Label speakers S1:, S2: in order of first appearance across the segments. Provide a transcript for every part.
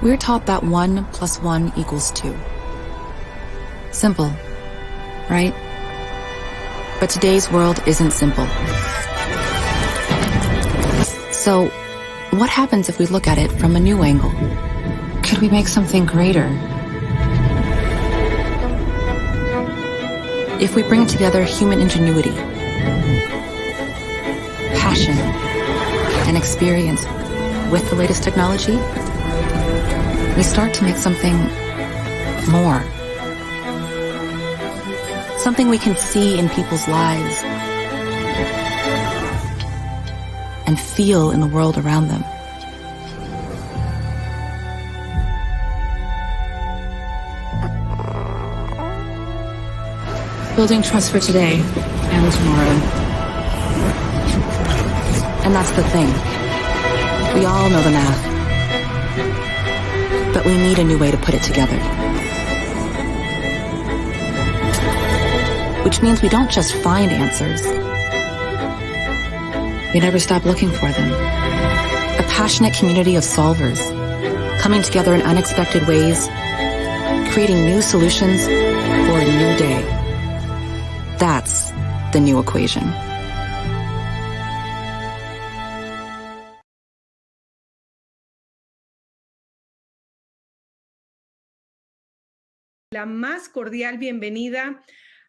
S1: We're taught that 1 + 1 = 2. Simple, right? But today's world isn't simple. So, what happens if we look at it from a new angle? Could we make something greater? If we bring together human ingenuity, passion, and experience with the latest technology, we start to make something more. Something we can see in people's lives and feel in the world around them. Building trust for today and tomorrow. And that's the thing. We all know the math. But we need a new way to put it together. Which means we don't just find answers. We never stop looking for them. A passionate community of solvers, coming together in unexpected ways, creating new solutions for a new day. That's the new equation.
S2: La más cordial bienvenida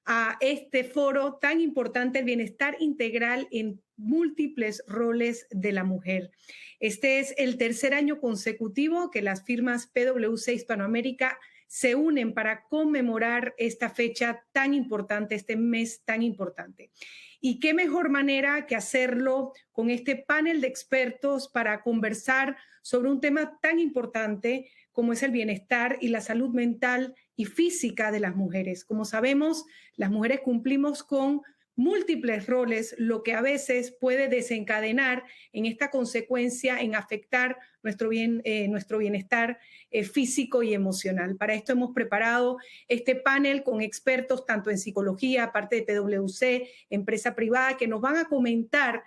S2: a este foro tan importante, el bienestar integral en múltiples roles de la mujer. Este es el tercer año consecutivo que las firmas PwC Hispanoamérica se unen para conmemorar esta fecha tan importante, este mes tan importante. Y qué mejor manera que hacerlo con este panel de expertos para conversar sobre un tema tan importante como es el bienestar y la salud mental y física de las mujeres. Como sabemos, las mujeres cumplimos con múltiples roles, lo que a veces puede desencadenar en esta consecuencia en afectar nuestro bienestar físico y emocional. Para esto hemos preparado este panel con expertos tanto en psicología, parte de PwC, empresa privada, que nos van a comentar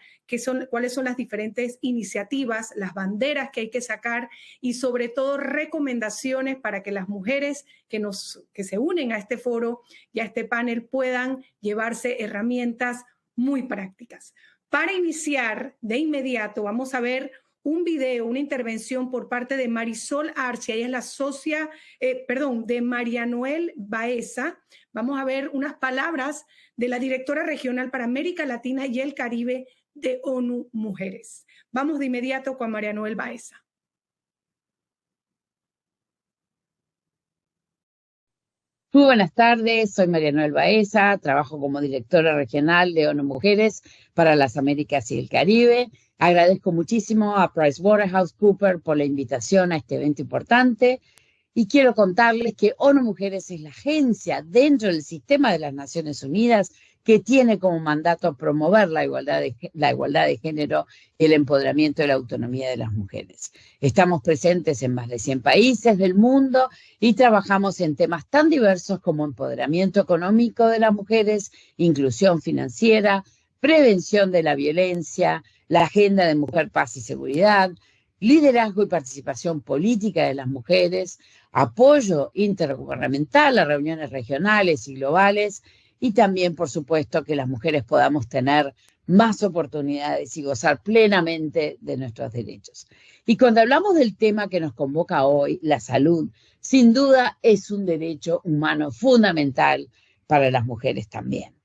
S2: cuáles son las diferentes iniciativas, las banderas que hay que sacar y sobre todo recomendaciones para que las mujeres que se unen a este foro y a este panel puedan llevarse herramientas muy prácticas. Para iniciar de inmediato vamos a ver un video, una intervención por parte de Marisol Arcia, ella es la socia, de María Noel Baeza. Vamos a ver unas palabras de la directora regional para América Latina y el Caribe de ONU Mujeres. Vamos de inmediato con María Noel Baeza.
S3: Muy buenas tardes, soy María Noel Baeza, trabajo como directora regional de ONU Mujeres para las Américas y el Caribe. Agradezco muchísimo a PricewaterhouseCoopers por la invitación a este evento importante y quiero contarles que ONU Mujeres es la agencia dentro del sistema de las Naciones Unidas que tiene como mandato promover la igualdad de género y el empoderamiento y la autonomía de las mujeres. Estamos presentes en más de 100 países del mundo y trabajamos en temas tan diversos como empoderamiento económico de las mujeres, inclusión financiera, prevención de la violencia, la agenda de mujer, paz y seguridad, liderazgo y participación política de las mujeres, apoyo intergubernamental a reuniones regionales y globales, y también, por supuesto, que las mujeres podamos tener más oportunidades y gozar plenamente de nuestros derechos. Y cuando hablamos del tema que nos convoca hoy, la salud, sin duda es un derecho humano fundamental para las mujeres también.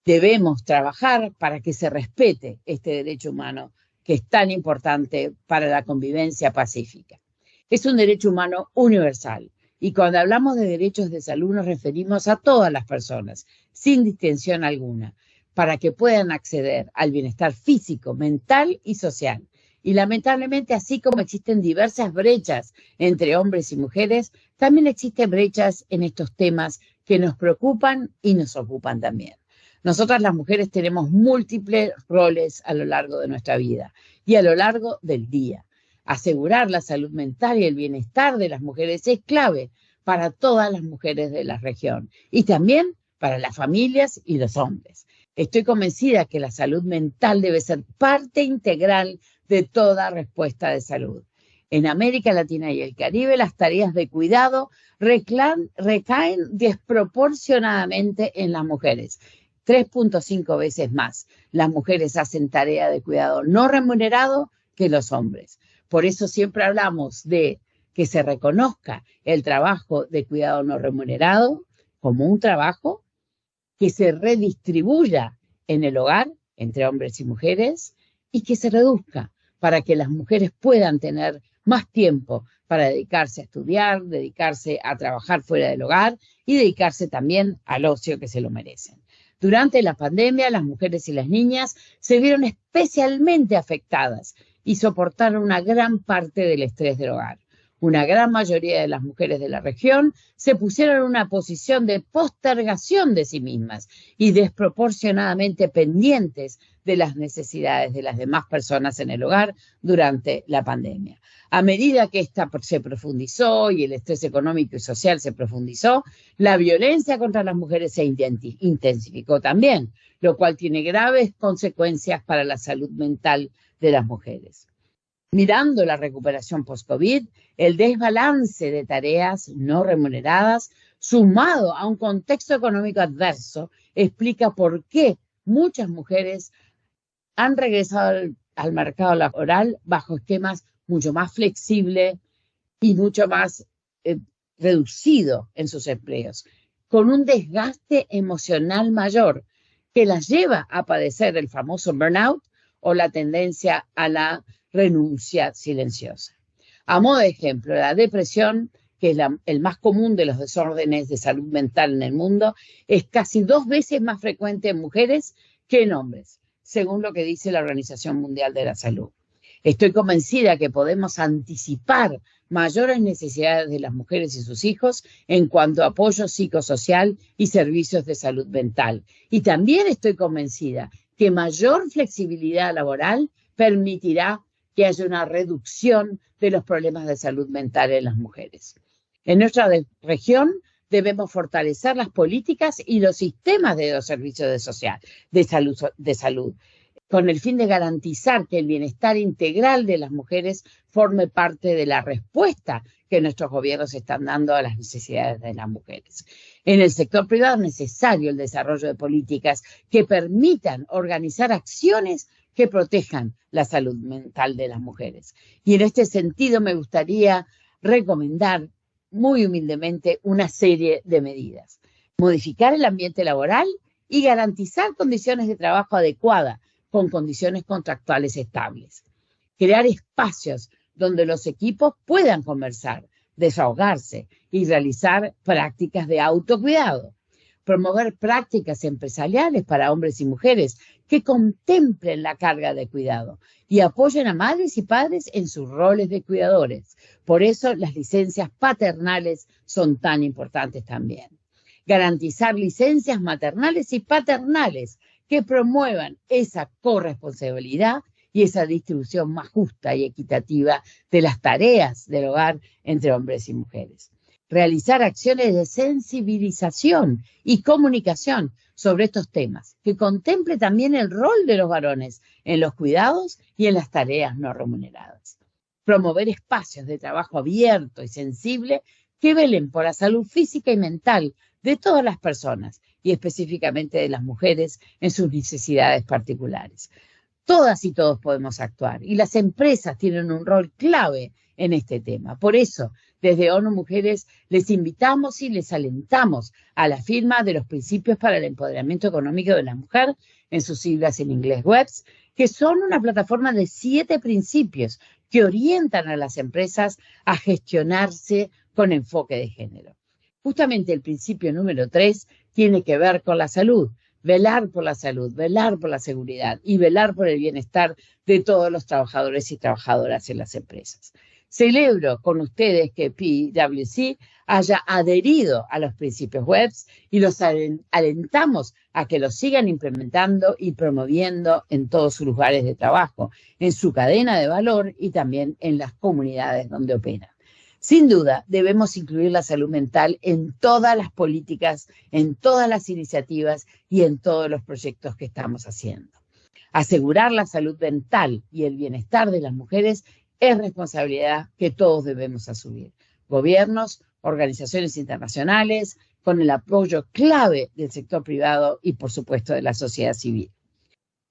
S3: Debemos trabajar para que se respete este derecho humano que es tan importante para la convivencia pacífica. Es un derecho humano universal. Y cuando hablamos de derechos de salud nos referimos a todas las personas, sin distinción alguna, para que puedan acceder al bienestar físico, mental y social. Y lamentablemente, así como existen diversas brechas entre hombres y mujeres, también existen brechas en estos temas que nos preocupan y nos ocupan también. Nosotras las mujeres tenemos múltiples roles a lo largo de nuestra vida y a lo largo del día. Asegurar la salud mental y el bienestar de las mujeres es clave para todas las mujeres de la región y también para las familias y los hombres. Estoy convencida que la salud mental debe ser parte integral de toda respuesta de salud. En América Latina y el Caribe, las tareas de cuidado recaen desproporcionadamente en las mujeres. 3.5 veces más las mujeres hacen tarea de cuidado no remunerado que los hombres. Por eso siempre hablamos de que se reconozca el trabajo de cuidado no remunerado como un trabajo que se redistribuya en el hogar entre hombres y mujeres y que se reduzca para que las mujeres puedan tener más tiempo para dedicarse a estudiar, dedicarse a trabajar fuera del hogar y dedicarse también al ocio que se lo merecen. Durante la pandemia, las mujeres y las niñas se vieron especialmente afectadas y soportaron una gran parte del estrés del hogar. Una gran mayoría de las mujeres de la región se pusieron en una posición de postergación de sí mismas y desproporcionadamente pendientes de las necesidades de las demás personas en el hogar durante la pandemia. A medida que esta se profundizó y el estrés económico y social se profundizó, la violencia contra las mujeres se intensificó también, lo cual tiene graves consecuencias para la salud mental de las mujeres. Mirando la recuperación post-COVID, el desbalance de tareas no remuneradas, sumado a un contexto económico adverso, explica por qué muchas mujeres han regresado al mercado laboral bajo esquemas mucho más flexibles y mucho más reducido en sus empleos, con un desgaste emocional mayor que las lleva a padecer el famoso burnout o la tendencia a la renuncia silenciosa. A modo de ejemplo, la depresión, que es el más común de los desórdenes de salud mental en el mundo, es casi 2 veces más frecuente en mujeres que en hombres, según lo que dice la Organización Mundial de la Salud. Estoy convencida que podemos anticipar mayores necesidades de las mujeres y sus hijos en cuanto a apoyo psicosocial y servicios de salud mental. Y también estoy convencida que mayor flexibilidad laboral permitirá que haya una reducción de los problemas de salud mental en las mujeres. En nuestra región debemos fortalecer las políticas y los sistemas de los servicios de salud, con el fin de garantizar que el bienestar integral de las mujeres forme parte de la respuesta que nuestros gobiernos están dando a las necesidades de las mujeres. En el sector privado es necesario el desarrollo de políticas que permitan organizar acciones que protejan la salud mental de las mujeres. Y en este sentido me gustaría recomendar muy humildemente una serie de medidas. Modificar el ambiente laboral y garantizar condiciones de trabajo adecuadas con condiciones contractuales estables. Crear espacios donde los equipos puedan conversar, desahogarse y realizar prácticas de autocuidado. Promover prácticas empresariales para hombres y mujeres que contemplen la carga de cuidado y apoyen a madres y padres en sus roles de cuidadores. Por eso las licencias paternales son tan importantes también. Garantizar licencias maternales y paternales que promuevan esa corresponsabilidad y esa distribución más justa y equitativa de las tareas del hogar entre hombres y mujeres. Realizar acciones de sensibilización y comunicación sobre estos temas, que contemple también el rol de los varones en los cuidados y en las tareas no remuneradas. Promover espacios de trabajo abierto y sensible que velen por la salud física y mental de todas las personas y específicamente de las mujeres en sus necesidades particulares. Todas y todos podemos actuar y las empresas tienen un rol clave en este tema. Por eso, desde ONU Mujeres les invitamos y les alentamos a la firma de los Principios para el Empoderamiento Económico de la Mujer, en sus siglas en inglés WEPS, que son una plataforma de 7 principios que orientan a las empresas a gestionarse con enfoque de género. Justamente el principio número 3 tiene que ver con la salud. Velar por la salud, velar por la seguridad y velar por el bienestar de todos los trabajadores y trabajadoras en las empresas. Celebro con ustedes que PwC haya adherido a los principios WEPS y los alentamos a que los sigan implementando y promoviendo en todos sus lugares de trabajo, en su cadena de valor y también en las comunidades donde operan. Sin duda, debemos incluir la salud mental en todas las políticas, en todas las iniciativas y en todos los proyectos que estamos haciendo. Asegurar la salud mental y el bienestar de las mujeres es responsabilidad que todos debemos asumir. Gobiernos, organizaciones internacionales, con el apoyo clave del sector privado y, por supuesto, de la sociedad civil.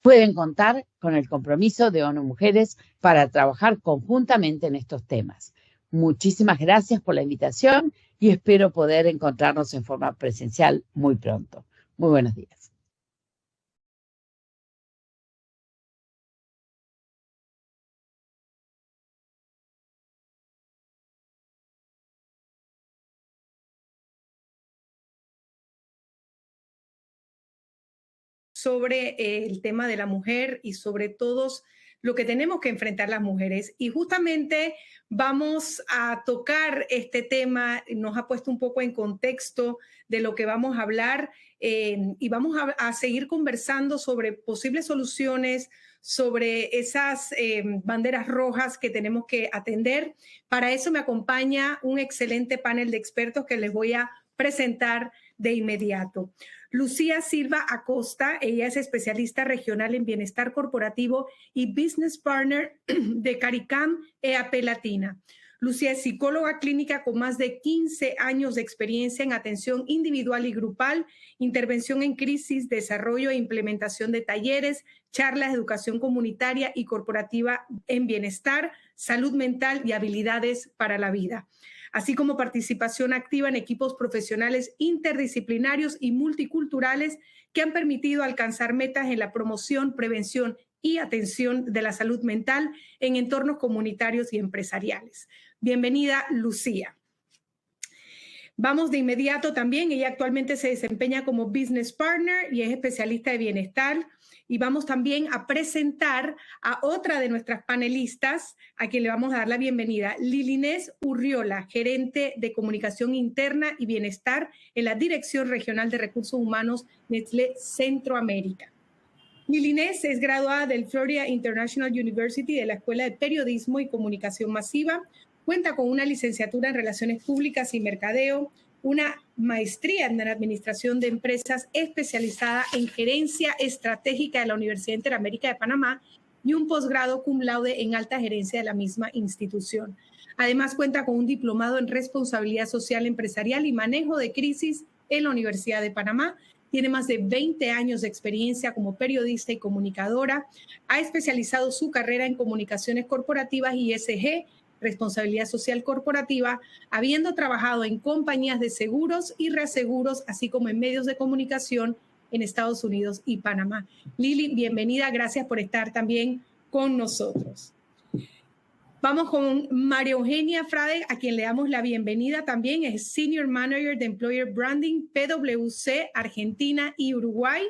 S3: Pueden contar con el compromiso de ONU Mujeres para trabajar conjuntamente en estos temas. Muchísimas gracias por la invitación y espero poder encontrarnos en forma presencial muy pronto. Muy buenos días.
S2: Sobre el tema de la mujer y sobre todo lo que tenemos que enfrentar las mujeres. Y justamente vamos a tocar este tema, nos ha puesto un poco en contexto de lo que vamos a hablar y vamos a seguir conversando sobre posibles soluciones, sobre esas banderas rojas que tenemos que atender. Para eso me acompaña un excelente panel de expertos que les voy a presentar de inmediato. Lucía Silva Acosta, ella es especialista regional en bienestar corporativo y business partner de CARICAM EAP Latina. Lucía es psicóloga clínica con más de 15 años de experiencia en atención individual y grupal, intervención en crisis, desarrollo e implementación de talleres, charlas de educación comunitaria y corporativa en bienestar, salud mental y habilidades para la vida, así como participación activa en equipos profesionales interdisciplinarios y multiculturales que han permitido alcanzar metas en la promoción, prevención y atención de la salud mental en entornos comunitarios y empresariales. Bienvenida, Lucía. Vamos de inmediato también, ella actualmente se desempeña como business partner y es especialista de bienestar. Y vamos también a presentar a otra de nuestras panelistas, a quien le vamos a dar la bienvenida, Lilinés Urriola, gerente de comunicación interna y bienestar en la Dirección Regional de Recursos Humanos Nestlé Centroamérica. Lilinés es graduada del Florida International University de la Escuela de Periodismo y Comunicación Masiva. Cuenta con una licenciatura en Relaciones Públicas y Mercadeo, una maestría en Administración de Empresas especializada en Gerencia Estratégica de la Universidad Interamérica de Panamá y un posgrado cum laude en Alta Gerencia de la misma institución. Además, cuenta con un diplomado en Responsabilidad Social Empresarial y Manejo de Crisis en la Universidad de Panamá. Tiene más de 20 años de experiencia como periodista y comunicadora. Ha especializado su carrera en comunicaciones corporativas y ESG, responsabilidad social corporativa, habiendo trabajado en compañías de seguros y reaseguros, así como en medios de comunicación en Estados Unidos y Panamá. Lili, bienvenida, gracias por estar también con nosotros. Vamos con María Eugenia Frade, a quien le damos la bienvenida también, es Senior Manager de Employer Branding, PwC, Argentina y Uruguay.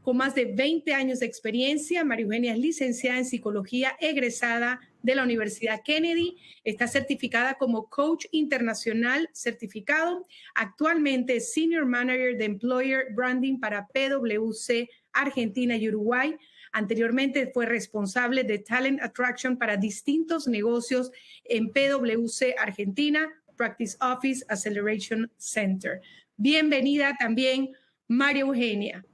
S2: Con más de 20 años de experiencia, María Eugenia es licenciada en Psicología, egresada de la Universidad Kennedy, está certificada como Coach Internacional certificado, actualmente es Senior Manager de Employer Branding para PwC, Argentina y Uruguay. Anteriormente fue responsable de Talent Attraction para distintos negocios en PwC Argentina, Practice Office Acceleration Center. Bienvenida también, María Eugenia.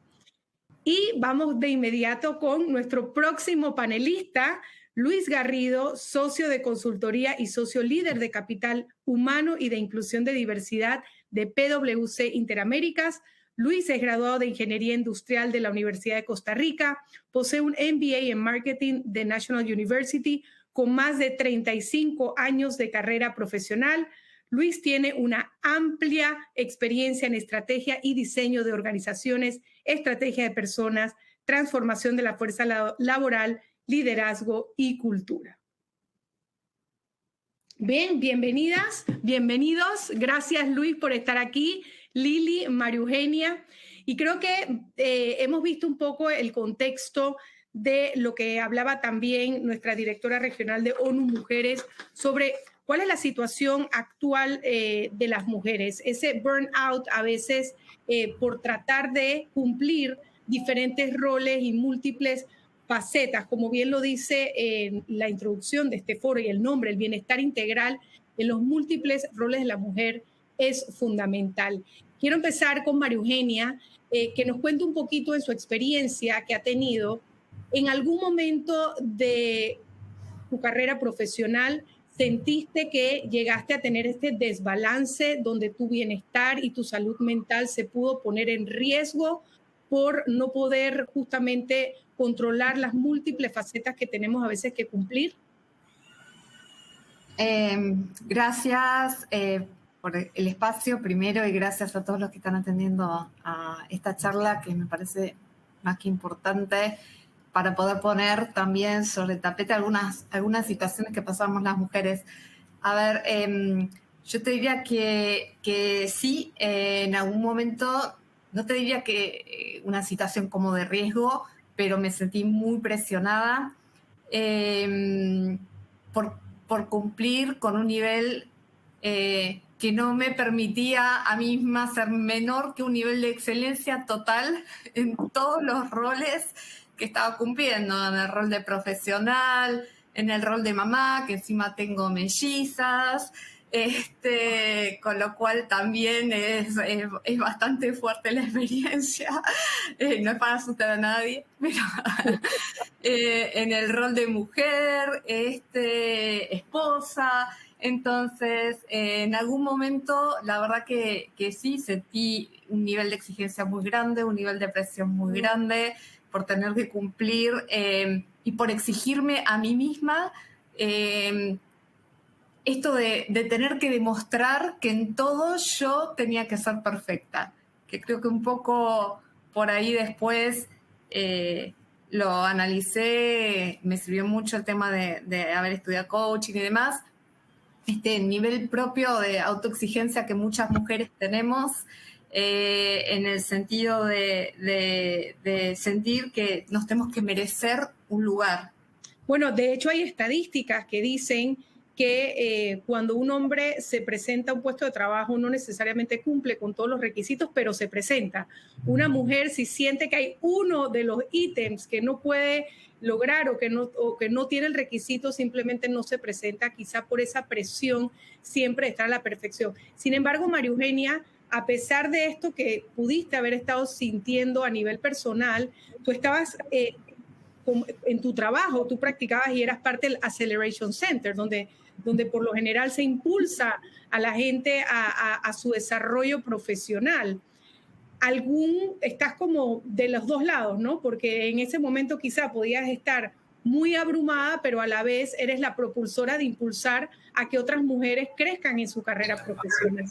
S2: Y vamos de inmediato con nuestro próximo panelista, Luis Garrido, socio de consultoría y socio líder de capital humano y de inclusión de diversidad de PwC Interaméricas. Luis es graduado de Ingeniería Industrial de la Universidad de Costa Rica, posee un MBA en Marketing de National University con más de 35 años de carrera profesional. Luis tiene una amplia experiencia en estrategia y diseño de organizaciones, estrategia de personas, transformación de la fuerza laboral, liderazgo y cultura. Bien, bienvenidas, bienvenidos. Gracias, Luis, por estar aquí. Lili, María Eugenia. Y creo que hemos visto un poco el contexto de lo que hablaba también nuestra directora regional de ONU Mujeres sobre cuál es la situación actual de las mujeres. Ese burnout a veces por tratar de cumplir diferentes roles y múltiples facetas, como bien lo dice en la introducción de este foro y el nombre, el bienestar integral en los múltiples roles de la mujer es fundamental. Quiero empezar con María Eugenia, que nos cuente un poquito de su experiencia que ha tenido en algún momento de tu carrera profesional, ¿sentiste que llegaste a tener este desbalance donde tu bienestar y tu salud mental se pudo poner en riesgo por no poder justamente controlar las múltiples facetas que tenemos a veces que cumplir?
S4: Gracias por el espacio primero y gracias a todos los que están atendiendo a esta charla que me parece más que importante para poder poner también sobre el tapete algunas situaciones que pasamos las mujeres. A ver, yo te diría que sí, en algún momento, no te diría que una situación como de riesgo, pero me sentí muy presionada por cumplir con un nivel que no me permitía a mí misma ser menor que un nivel de excelencia total en todos los roles que estaba cumpliendo, en el rol de profesional, en el rol de mamá, que encima tengo mellizas, con lo cual también es bastante fuerte la experiencia, no es para asustar a nadie, pero en el rol de mujer, esposa. Entonces, en algún momento, la verdad que sí, sentí un nivel de exigencia muy grande, un nivel de presión muy grande por tener que cumplir y por exigirme a mí misma esto de tener que demostrar que en todo yo tenía que ser perfecta, que creo que un poco por ahí después lo analicé, me sirvió mucho el tema de haber estudiado coaching y demás, nivel propio de autoexigencia que muchas mujeres tenemos, en el sentido de sentir que nos tenemos que merecer un lugar.
S2: Bueno, de hecho hay estadísticas que dicen que cuando un hombre se presenta a un puesto de trabajo no necesariamente cumple con todos los requisitos, pero se presenta. Una mujer, si siente que hay uno de los ítems que no puede lograr o que no tiene el requisito, simplemente no se presenta, quizá por esa presión siempre está a la perfección. Sin embargo, María Eugenia, a pesar de esto que pudiste haber estado sintiendo a nivel personal, tú estabas en tu trabajo, tú practicabas y eras parte del Acceleration Center, donde por lo general se impulsa a la gente a su desarrollo profesional. Estás como de los dos lados, ¿no? Porque en ese momento quizá podías estar muy abrumada, pero a la vez eres la propulsora de impulsar a que otras mujeres crezcan en su carrera profesional.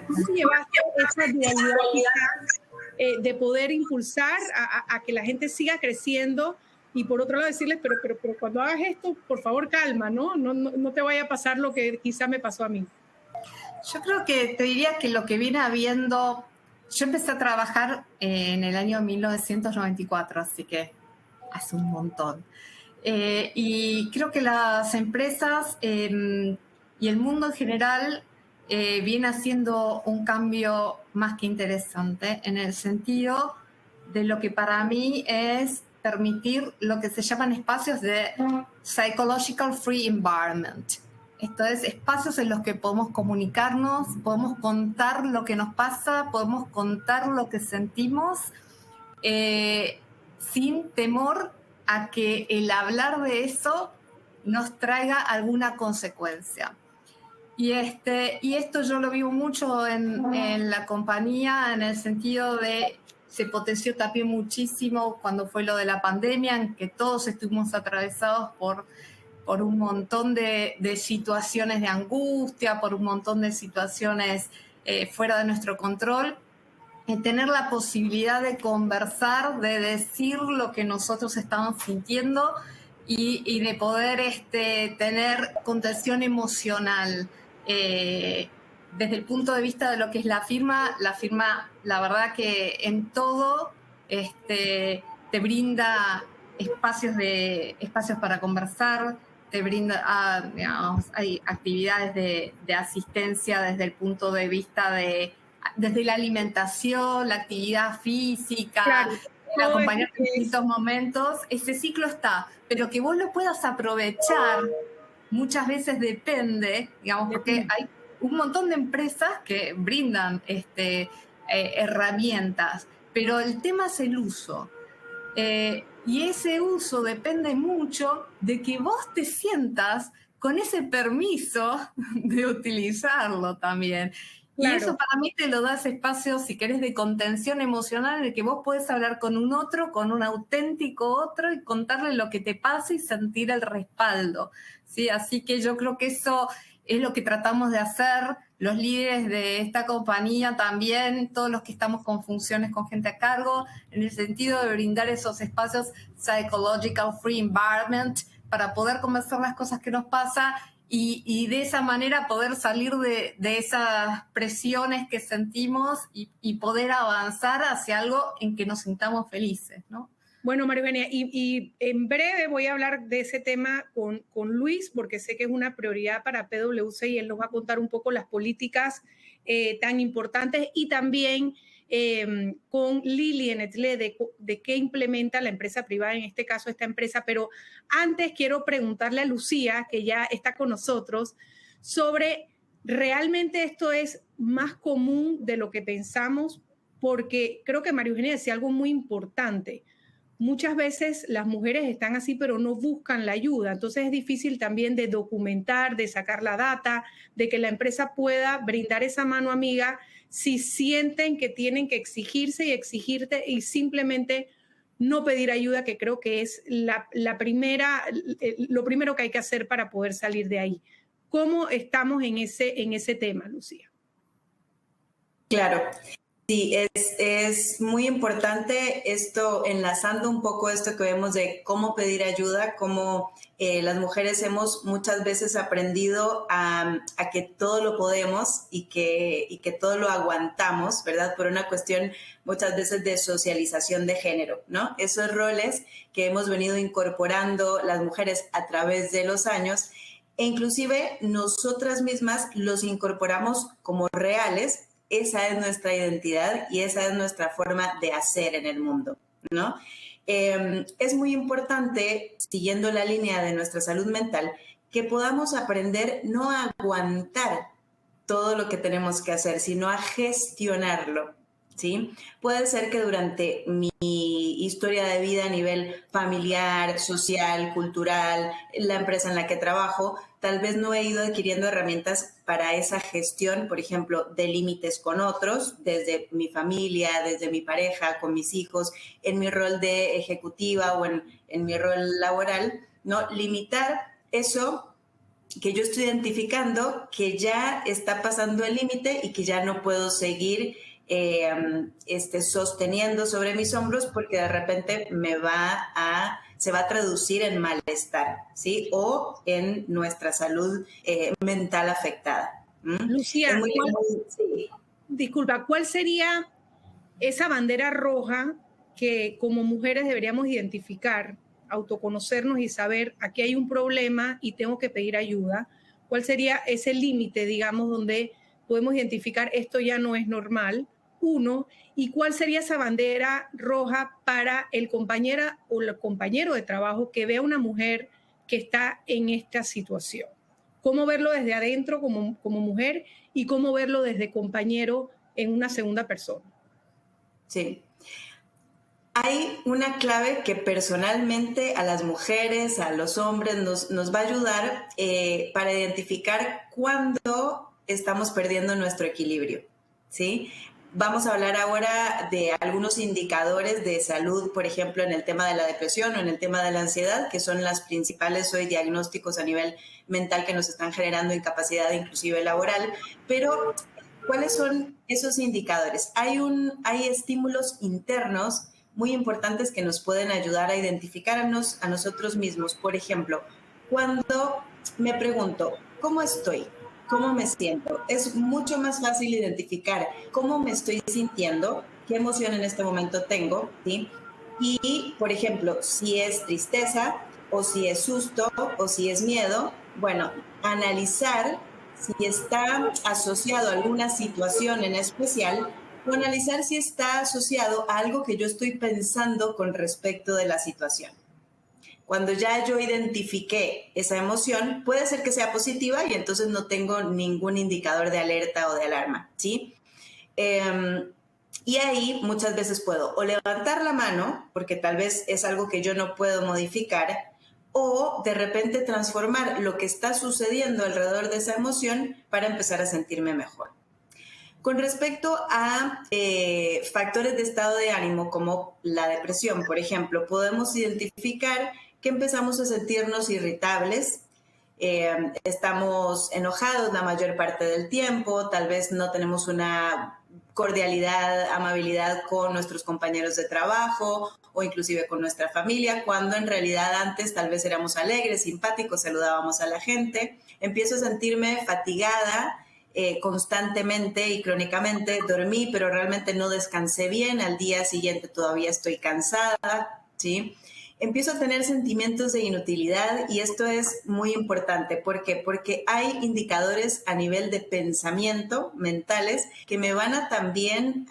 S2: ¿Cómo llevaste esa dualidad de poder impulsar a que la gente siga creciendo? Y por otro lado decirles, pero cuando hagas esto, por favor, calma, ¿no? No te vaya a pasar lo que quizá me pasó a mí.
S4: Yo creo que te diría que lo que viene habiendo... Yo empecé a trabajar en el año 1994, así que hace un montón. Y creo que las empresas y el mundo en general viene haciendo un cambio más que interesante en el sentido de lo que para mí es permitir lo que se llaman espacios de psychological free environment. Esto es espacios en los que podemos comunicarnos, podemos contar lo que nos pasa, podemos contar lo que sentimos sin temor a que el hablar de eso nos traiga alguna consecuencia. Y esto yo lo vivo mucho en la compañía, en el sentido de se potenció también muchísimo cuando fue lo de la pandemia, en que todos estuvimos atravesados por un montón de situaciones de angustia, por un montón de situaciones fuera de nuestro control. Tener la posibilidad de conversar, de decir lo que nosotros estamos sintiendo y de poder tener contención emocional. Desde el punto de vista de lo que es la firma, la verdad que en todo te brinda espacios para conversar, te brinda, digamos, hay actividades de asistencia desde el punto de vista desde la alimentación, la actividad física, claro, el acompañar en distintos momentos. Ese ciclo está, pero que vos lo puedas aprovechar muchas veces depende, digamos, porque hay un montón de empresas que brindan herramientas, pero el tema es el uso. Y ese uso depende mucho de que vos te sientas con ese permiso de utilizarlo también. Claro. Y eso para mí te lo da ese espacio, si querés, de contención emocional en el que vos podés hablar con un otro, con un auténtico otro, y contarle lo que te pasa y sentir el respaldo, ¿sí? Así que yo creo que eso es lo que tratamos de hacer los líderes de esta compañía también, todos los que estamos con funciones con gente a cargo, en el sentido de brindar esos espacios psychological free environment para poder conversar las cosas que nos pasan y de esa manera poder salir de esas presiones que sentimos y poder avanzar hacia algo en que nos sintamos felices, ¿no?
S2: Bueno, María Eugenia, y en breve voy a hablar de ese tema con Luis, porque sé que es una prioridad para PwC y él nos va a contar un poco las políticas tan importantes, y también con Lili en Etle de qué implementa la empresa privada, en este caso esta empresa. Pero antes quiero preguntarle a Lucía, que ya está con nosotros, sobre realmente esto es más común de lo que pensamos, porque creo que María Eugenia decía algo muy importante. Muchas veces las mujeres están así, pero no buscan la ayuda. Entonces es difícil también de documentar, de sacar la data, de que la empresa pueda brindar esa mano amiga si sienten que tienen que exigirse y exigirte y simplemente no pedir ayuda, que creo que es lo primero que hay que hacer para poder salir de ahí. ¿Cómo estamos en ese tema, Lucía?
S5: Claro. Sí, es muy importante esto, enlazando un poco esto que vemos de cómo pedir ayuda, cómo las mujeres hemos muchas veces aprendido a que todo lo podemos y que todo lo aguantamos, ¿verdad? Por una cuestión muchas veces de socialización de género, ¿no? Esos roles que hemos venido incorporando las mujeres a través de los años, e inclusive nosotras mismas los incorporamos como reales. Esa es nuestra identidad y esa es nuestra forma de hacer en el mundo, ¿no? Es muy importante, siguiendo la línea de nuestra salud mental, que podamos aprender no a aguantar todo lo que tenemos que hacer, sino a gestionarlo, ¿sí? Puede ser que durante mi historia de vida a nivel familiar, social, cultural, la empresa en la que trabajo, tal vez no he ido adquiriendo herramientas para esa gestión, por ejemplo, de límites con otros, desde mi familia, desde mi pareja, con mis hijos, en mi rol de ejecutiva o en mi rol laboral, ¿no? Limitar eso que yo estoy identificando que ya está pasando el límite y que ya no puedo seguir sosteniendo sobre mis hombros, porque de repente se va a traducir en malestar, ¿sí? O en nuestra salud mental afectada.
S2: Lucía, sí. Disculpa, ¿cuál sería esa bandera roja que como mujeres deberíamos identificar, autoconocernos y saber aquí hay un problema y tengo que pedir ayuda? ¿Cuál sería ese límite, digamos, donde podemos identificar esto ya no es normal? Uno, ¿y cuál sería esa bandera roja para el compañero o el compañero de trabajo que vea a una mujer que está en esta situación? ¿Cómo verlo desde adentro como mujer y cómo verlo desde compañero en una segunda persona?
S5: Sí. Hay una clave que personalmente a las mujeres, a los hombres, nos va a ayudar para identificar cuándo estamos perdiendo nuestro equilibrio, ¿sí? Vamos a hablar ahora de algunos indicadores de salud, por ejemplo, en el tema de la depresión o en el tema de la ansiedad, que son las principales hoy diagnósticos a nivel mental que nos están generando incapacidad inclusive laboral. Pero, ¿cuáles son esos indicadores? Hay estímulos internos muy importantes que nos pueden ayudar a identificarnos a nosotros mismos. Por ejemplo, cuando me pregunto, ¿cómo estoy? ¿Cómo me siento? Es mucho más fácil identificar cómo me estoy sintiendo, qué emoción en este momento tengo, ¿sí? Y, por ejemplo, si es tristeza o si es susto o si es miedo, bueno, analizar si está asociado a alguna situación en especial o analizar si está asociado a algo que yo estoy pensando con respecto de la situación. Cuando ya yo identifiqué esa emoción, puede ser que sea positiva y entonces no tengo ningún indicador de alerta o de alarma, ¿sí? Y ahí muchas veces puedo o levantar la mano, porque tal vez es algo que yo no puedo modificar, o de repente transformar lo que está sucediendo alrededor de esa emoción para empezar a sentirme mejor. Con respecto a factores de estado de ánimo como la depresión, por ejemplo, podemos identificar que empezamos a sentirnos irritables, estamos enojados la mayor parte del tiempo, tal vez no tenemos una cordialidad, amabilidad con nuestros compañeros de trabajo o inclusive con nuestra familia, cuando en realidad antes tal vez éramos alegres, simpáticos, saludábamos a la gente. Empiezo a sentirme fatigada constantemente y crónicamente. Dormí, pero realmente no descansé bien. Al día siguiente todavía estoy cansada, ¿sí? Empiezo a tener sentimientos de inutilidad y esto es muy importante. ¿Por qué? Porque hay indicadores a nivel de pensamiento, mentales, que me van a también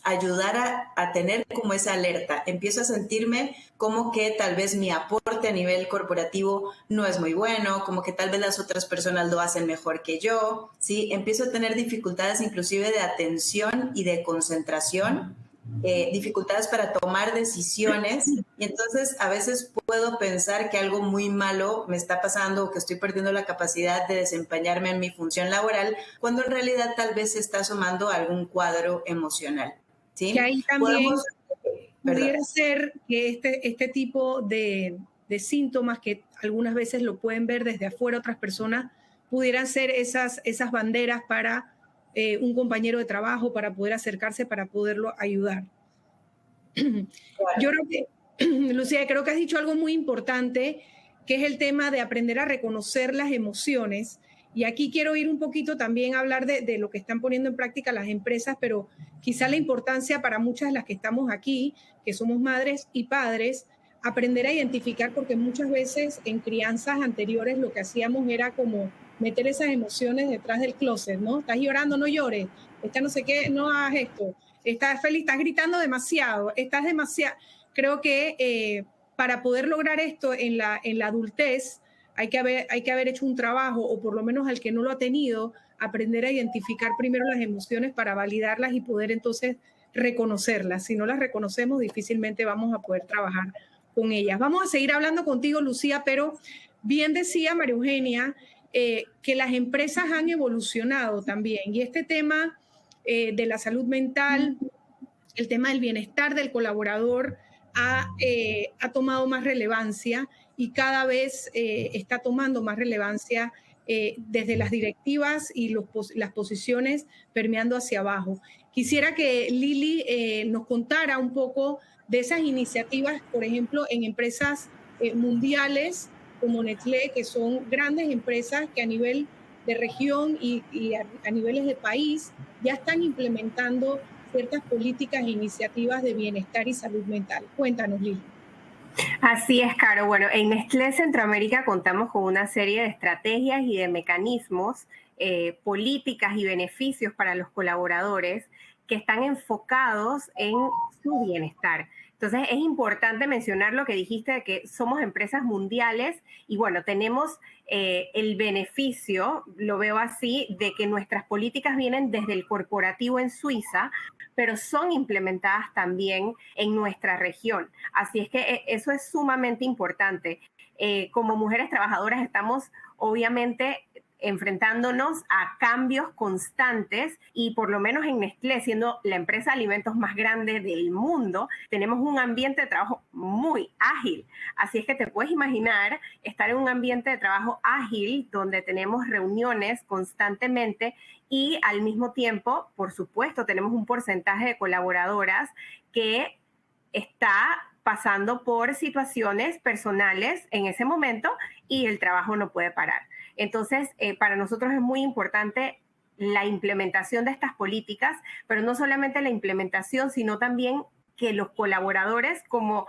S5: ayudar a tener como esa alerta. Empiezo a sentirme como que tal vez mi aporte a nivel corporativo no es muy bueno, como que tal vez las otras personas lo hacen mejor que yo, ¿sí? Empiezo a tener dificultades inclusive de atención y de concentración, dificultades para tomar decisiones, y entonces a veces puedo pensar que algo muy malo me está pasando o que estoy perdiendo la capacidad de desempeñarme en mi función laboral, cuando en realidad tal vez se está asomando algún cuadro emocional, ¿sí?
S2: Que ahí también pudiera ser que este tipo de síntomas que algunas veces lo pueden ver desde afuera otras personas, pudieran ser esas banderas para un compañero de trabajo, para poder acercarse, para poderlo ayudar. Yo creo que, Lucía, creo que has dicho algo muy importante, que es el tema de aprender a reconocer las emociones. Y aquí quiero ir un poquito también a hablar de lo que están poniendo en práctica las empresas, pero quizá la importancia para muchas de las que estamos aquí, que somos madres y padres, aprender a identificar, porque muchas veces en crianzas anteriores lo que hacíamos era como meter esas emociones detrás del closet, ¿no? Estás llorando, no llores, no sé qué, no hagas esto, estás feliz, estás gritando demasiado, estás demasiado. Creo que para poder lograr esto en la adultez, hay que haber hecho un trabajo, o por lo menos al que no lo ha tenido, aprender a identificar primero las emociones para validarlas y poder entonces reconocerlas. Si no las reconocemos, difícilmente vamos a poder trabajar con ellas. Vamos a seguir hablando contigo, Lucía, pero bien decía María Eugenia que las empresas han evolucionado también, y este tema de la salud mental, el tema del bienestar del colaborador ha tomado más relevancia, y cada vez está tomando más relevancia desde las directivas y las posiciones permeando hacia abajo. Quisiera que Lili nos contara un poco de esas iniciativas, por ejemplo, en empresas mundiales como Nestlé, que son grandes empresas que a nivel de región y a niveles de país ya están implementando ciertas políticas e iniciativas de bienestar y salud mental. Cuéntanos, Lili.
S6: Así es, Caro. Bueno, en Nestlé Centroamérica contamos con una serie de estrategias y de mecanismos, políticas y beneficios para los colaboradores que están enfocados en su bienestar. Entonces, es importante mencionar lo que dijiste de que somos empresas mundiales y, bueno, tenemos el beneficio, lo veo así, de que nuestras políticas vienen desde el corporativo en Suiza, pero son implementadas también en nuestra región. Así es que eso es sumamente importante. Como mujeres trabajadoras estamos, obviamente, enfrentándonos a cambios constantes, y por lo menos en Nestlé, siendo la empresa de alimentos más grande del mundo, tenemos un ambiente de trabajo muy ágil. Así es que te puedes imaginar estar en un ambiente de trabajo ágil donde tenemos reuniones constantemente y al mismo tiempo, por supuesto, tenemos un porcentaje de colaboradoras que está pasando por situaciones personales en ese momento y el trabajo no puede parar. Entonces, para nosotros es muy importante la implementación de estas políticas, pero no solamente la implementación, sino también que los colaboradores, como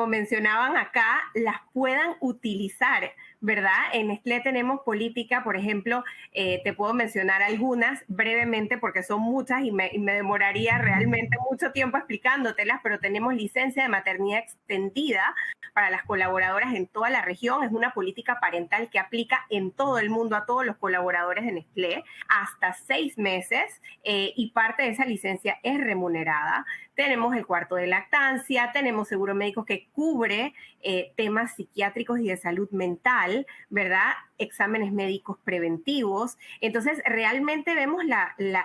S6: mencionaban acá, las puedan utilizar ¿verdad? En Nestlé tenemos política, por ejemplo, te puedo mencionar algunas brevemente porque son muchas y me demoraría realmente mucho tiempo explicándotelas, pero tenemos licencia de maternidad extendida para las colaboradoras en toda la región. Es una política parental que aplica en todo el mundo a todos los colaboradores de Nestlé hasta 6 meses y parte de esa licencia es remunerada. Tenemos el cuarto de lactancia, tenemos seguro médico que cubre temas psiquiátricos y de salud mental, ¿verdad? Exámenes médicos preventivos. Entonces, realmente vemos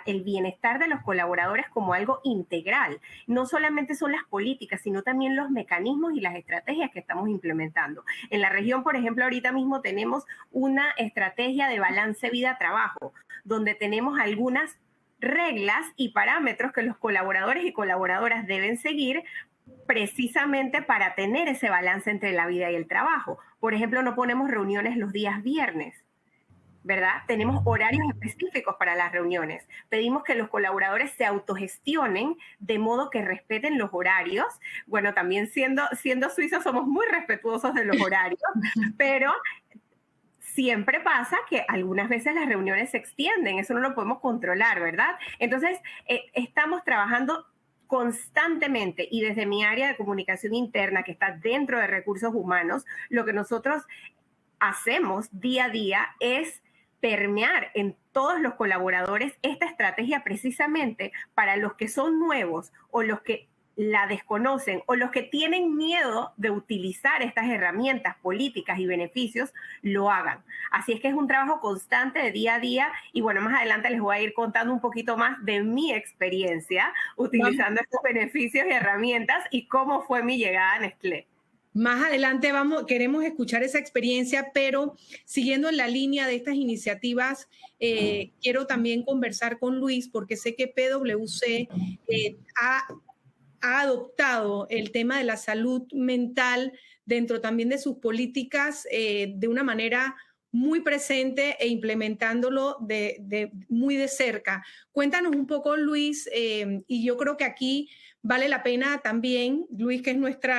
S6: el bienestar de los colaboradores como algo integral. No solamente son las políticas, sino también los mecanismos y las estrategias que estamos implementando. En la región, por ejemplo, ahorita mismo tenemos una estrategia de balance vida-trabajo, donde tenemos algunas reglas y parámetros que los colaboradores y colaboradoras deben seguir precisamente para tener ese balance entre la vida y el trabajo. Por ejemplo, no ponemos reuniones los días viernes, ¿verdad? Tenemos horarios específicos para las reuniones. Pedimos que los colaboradores se autogestionen de modo que respeten los horarios. Bueno, también siendo suizos somos muy respetuosos de los horarios, pero siempre pasa que algunas veces las reuniones se extienden, eso no lo podemos controlar, ¿verdad? Entonces, estamos trabajando constantemente y desde mi área de comunicación interna que está dentro de recursos humanos, lo que nosotros hacemos día a día es permear en todos los colaboradores esta estrategia precisamente para los que son nuevos o los que la desconocen o los que tienen miedo de utilizar estas herramientas políticas y beneficios, lo hagan. Así es que es un trabajo constante de día a día y bueno, más adelante les voy a ir contando un poquito más de mi experiencia utilizando estos beneficios y herramientas y cómo fue mi llegada a Nestlé.
S2: Más adelante queremos escuchar esa experiencia, pero siguiendo en la línea de estas iniciativas, quiero también conversar con Luis porque sé que PwC ha adoptado el tema de la salud mental dentro también de sus políticas de una manera muy presente e implementándolo muy de cerca. Cuéntanos un poco, Luis, y yo creo que aquí vale la pena también, Luis, que es nuestro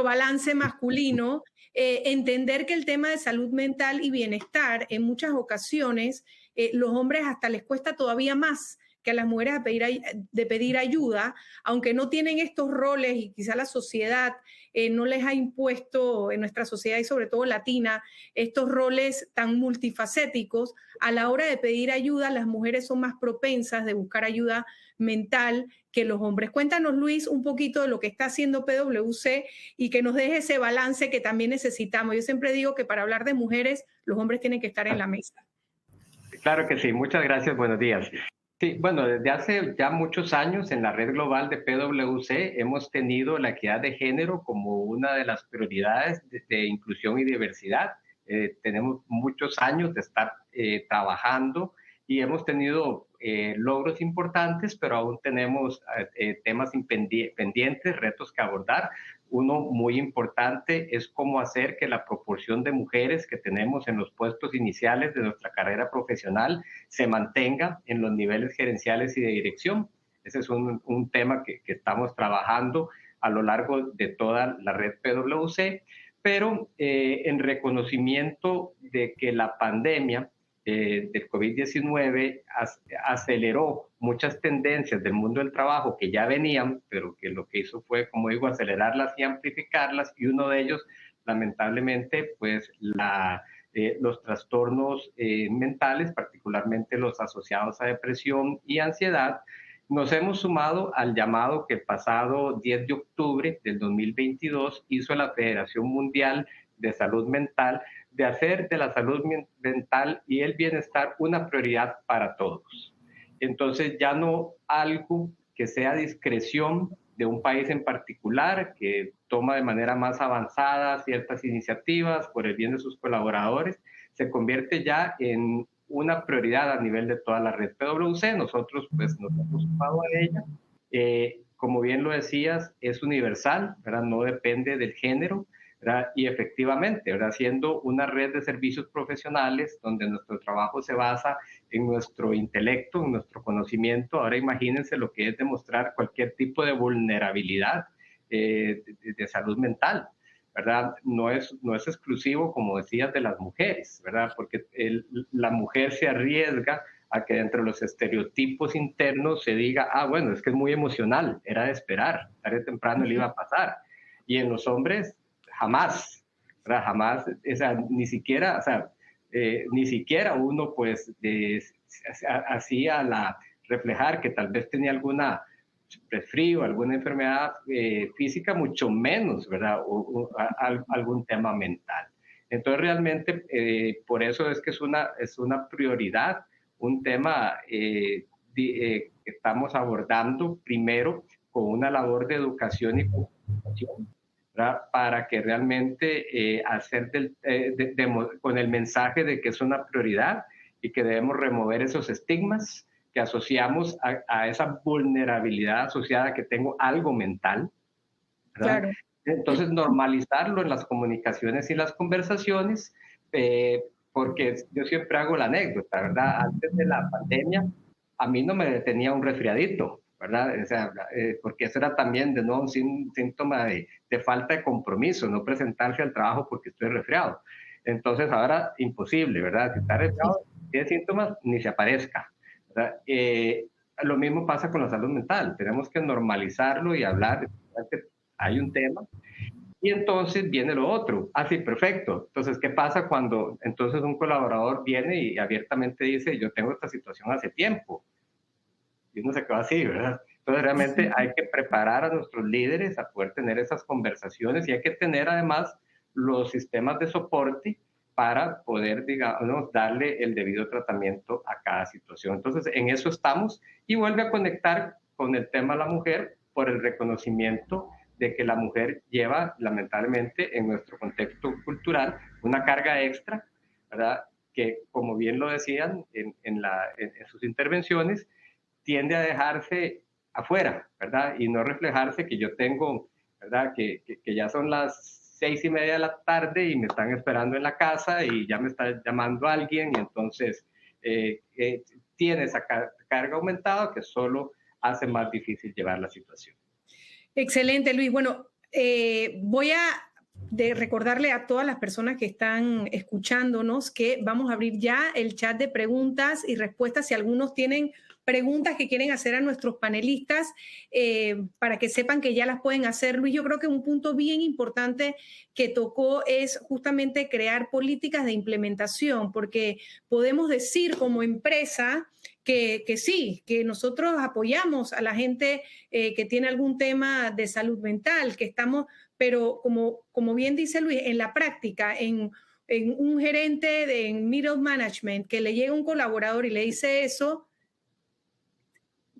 S2: balance masculino, entender que el tema de salud mental y bienestar en muchas ocasiones los hombres hasta les cuesta todavía más que a las mujeres de pedir ayuda, aunque no tienen estos roles y quizá la sociedad no les ha impuesto en nuestra sociedad y sobre todo latina estos roles tan multifacéticos. A la hora de pedir ayuda, las mujeres son más propensas de buscar ayuda mental que los hombres. Cuéntanos, Luis, un poquito de lo que está haciendo PwC y que nos deje ese balance que también necesitamos. Yo siempre digo que para hablar de mujeres, los hombres tienen que estar en la mesa.
S7: Claro que sí. Muchas gracias. Buenos días. Sí, bueno, desde hace ya muchos años en la red global de PwC hemos tenido la equidad de género como una de las prioridades de inclusión y diversidad. Tenemos muchos años de estar trabajando y hemos tenido logros importantes, pero aún tenemos temas pendientes, retos que abordar. Uno muy importante es cómo hacer que la proporción de mujeres que tenemos en los puestos iniciales de nuestra carrera profesional se mantenga en los niveles gerenciales y de dirección. Ese es un tema que estamos trabajando a lo largo de toda la red PwC, pero en reconocimiento de que la pandemia del COVID-19 aceleró muchas tendencias del mundo del trabajo que ya venían, pero que lo que hizo fue, como digo, acelerarlas y amplificarlas, y uno de ellos, lamentablemente, pues los trastornos mentales, particularmente los asociados a depresión y ansiedad. Nos hemos sumado al llamado que el pasado 10 de octubre del 2022 hizo la Federación Mundial de Salud Mental, de hacer de la salud mental y el bienestar una prioridad para todos. Entonces ya no algo que sea discreción de un país en particular, que toma de manera más avanzada ciertas iniciativas por el bien de sus colaboradores, se convierte ya en una prioridad a nivel de toda la red PwC. Nosotros pues nos hemos sumado a ella. Como bien lo decías, es universal, ¿verdad? No depende del género, ¿verdad? Y efectivamente, ¿verdad? Siendo una red de servicios profesionales donde nuestro trabajo se basa en nuestro intelecto, en nuestro conocimiento, ahora imagínense lo que es demostrar cualquier tipo de vulnerabilidad de salud mental, ¿verdad? No es exclusivo, como decías, de las mujeres, ¿verdad? Porque la mujer se arriesga a que dentro de los estereotipos internos se diga, bueno, es que es muy emocional, era de esperar, tarde o temprano le iba a pasar. Y en los hombres, jamás, ¿verdad? Jamás, o sea, ni siquiera uno, pues, hacía reflejar que tal vez tenía alguna resfrío, alguna enfermedad física, mucho menos, ¿verdad? O algún tema mental. Entonces, realmente, por eso es que es una prioridad, un tema que estamos abordando primero con una labor de educación y comunicación, ¿verdad? Para que realmente con el mensaje de que es una prioridad y que debemos remover esos estigmas que asociamos a esa vulnerabilidad asociada que tengo algo mental, ¿verdad? Claro. Entonces, normalizarlo en las comunicaciones y las conversaciones, porque yo siempre hago la anécdota, ¿verdad? Antes de la pandemia, a mí no me detenía un resfriadito, ¿verdad? O sea, porque eso era también de nuevo un síntoma de falta de compromiso, no presentarse al trabajo porque estoy resfriado. Entonces, ahora imposible, ¿verdad? Si está resfriado, tiene síntomas, ni se aparezca. Lo mismo pasa con la salud mental, tenemos que normalizarlo y hablar, hay un tema, y entonces viene lo otro, sí, perfecto, entonces, ¿qué pasa cuando entonces un colaborador viene y abiertamente dice, yo tengo esta situación hace tiempo? Y uno se queda así, ¿verdad? Entonces, realmente hay que preparar a nuestros líderes a poder tener esas conversaciones y hay que tener además los sistemas de soporte para poder, digamos, darle el debido tratamiento a cada situación. Entonces, en eso estamos y vuelve a conectar con el tema de la mujer por el reconocimiento de que la mujer lleva, lamentablemente, en nuestro contexto cultural, una carga extra, ¿verdad? Que, como bien lo decían en sus intervenciones, tiende a dejarse afuera, ¿verdad? Y no reflejarse que yo tengo, ¿verdad? Que ya son las 6:30 de la tarde y me están esperando en la casa y ya me está llamando alguien y entonces tiene esa carga aumentada que solo hace más difícil llevar la situación.
S2: Excelente, Luis. Bueno, voy a recordarle a todas las personas que están escuchándonos que vamos a abrir ya el chat de preguntas y respuestas si algunos tienen preguntas que quieren hacer a nuestros panelistas para que sepan que ya las pueden hacer. Luis, yo creo que un punto bien importante que tocó es justamente crear políticas de implementación, porque podemos decir como empresa que sí, que nosotros apoyamos a la gente que tiene algún tema de salud mental, que estamos, pero como bien dice Luis, en la práctica, en un gerente en middle management que le llega un colaborador y le dice eso,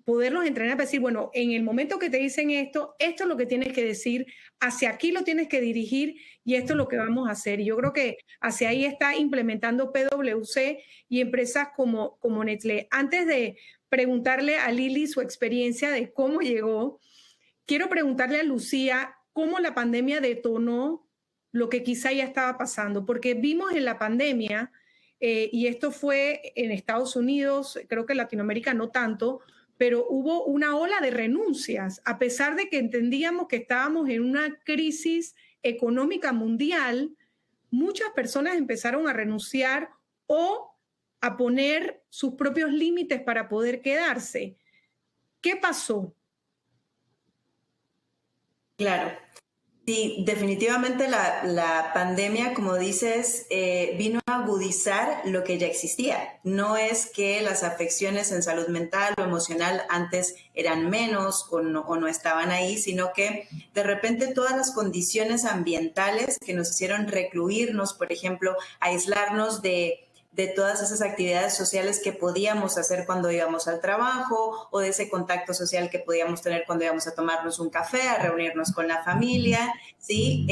S2: poderlos entrenar para decir, bueno, en el momento que te dicen esto es lo que tienes que decir, hacia aquí lo tienes que dirigir y esto es lo que vamos a hacer. Y yo creo que hacia ahí está implementando PwC y empresas como Nestlé. Antes de preguntarle a Lili su experiencia de cómo llegó, quiero preguntarle a Lucía cómo la pandemia detonó lo que quizá ya estaba pasando, porque vimos en la pandemia, y esto fue en Estados Unidos, creo que en Latinoamérica no tanto, pero hubo una ola de renuncias, a pesar de que entendíamos que estábamos en una crisis económica mundial, muchas personas empezaron a renunciar o a poner sus propios límites para poder quedarse. ¿Qué pasó?
S5: Claro. Sí, definitivamente la pandemia, como dices, vino a agudizar lo que ya existía. No es que las afecciones en salud mental o emocional antes eran menos o no estaban ahí, sino que de repente todas las condiciones ambientales que nos hicieron recluirnos, por ejemplo, aislarnos de todas esas actividades sociales que podíamos hacer cuando íbamos al trabajo o de ese contacto social que podíamos tener cuando íbamos a tomarnos un café, a reunirnos con la familia, ¿sí?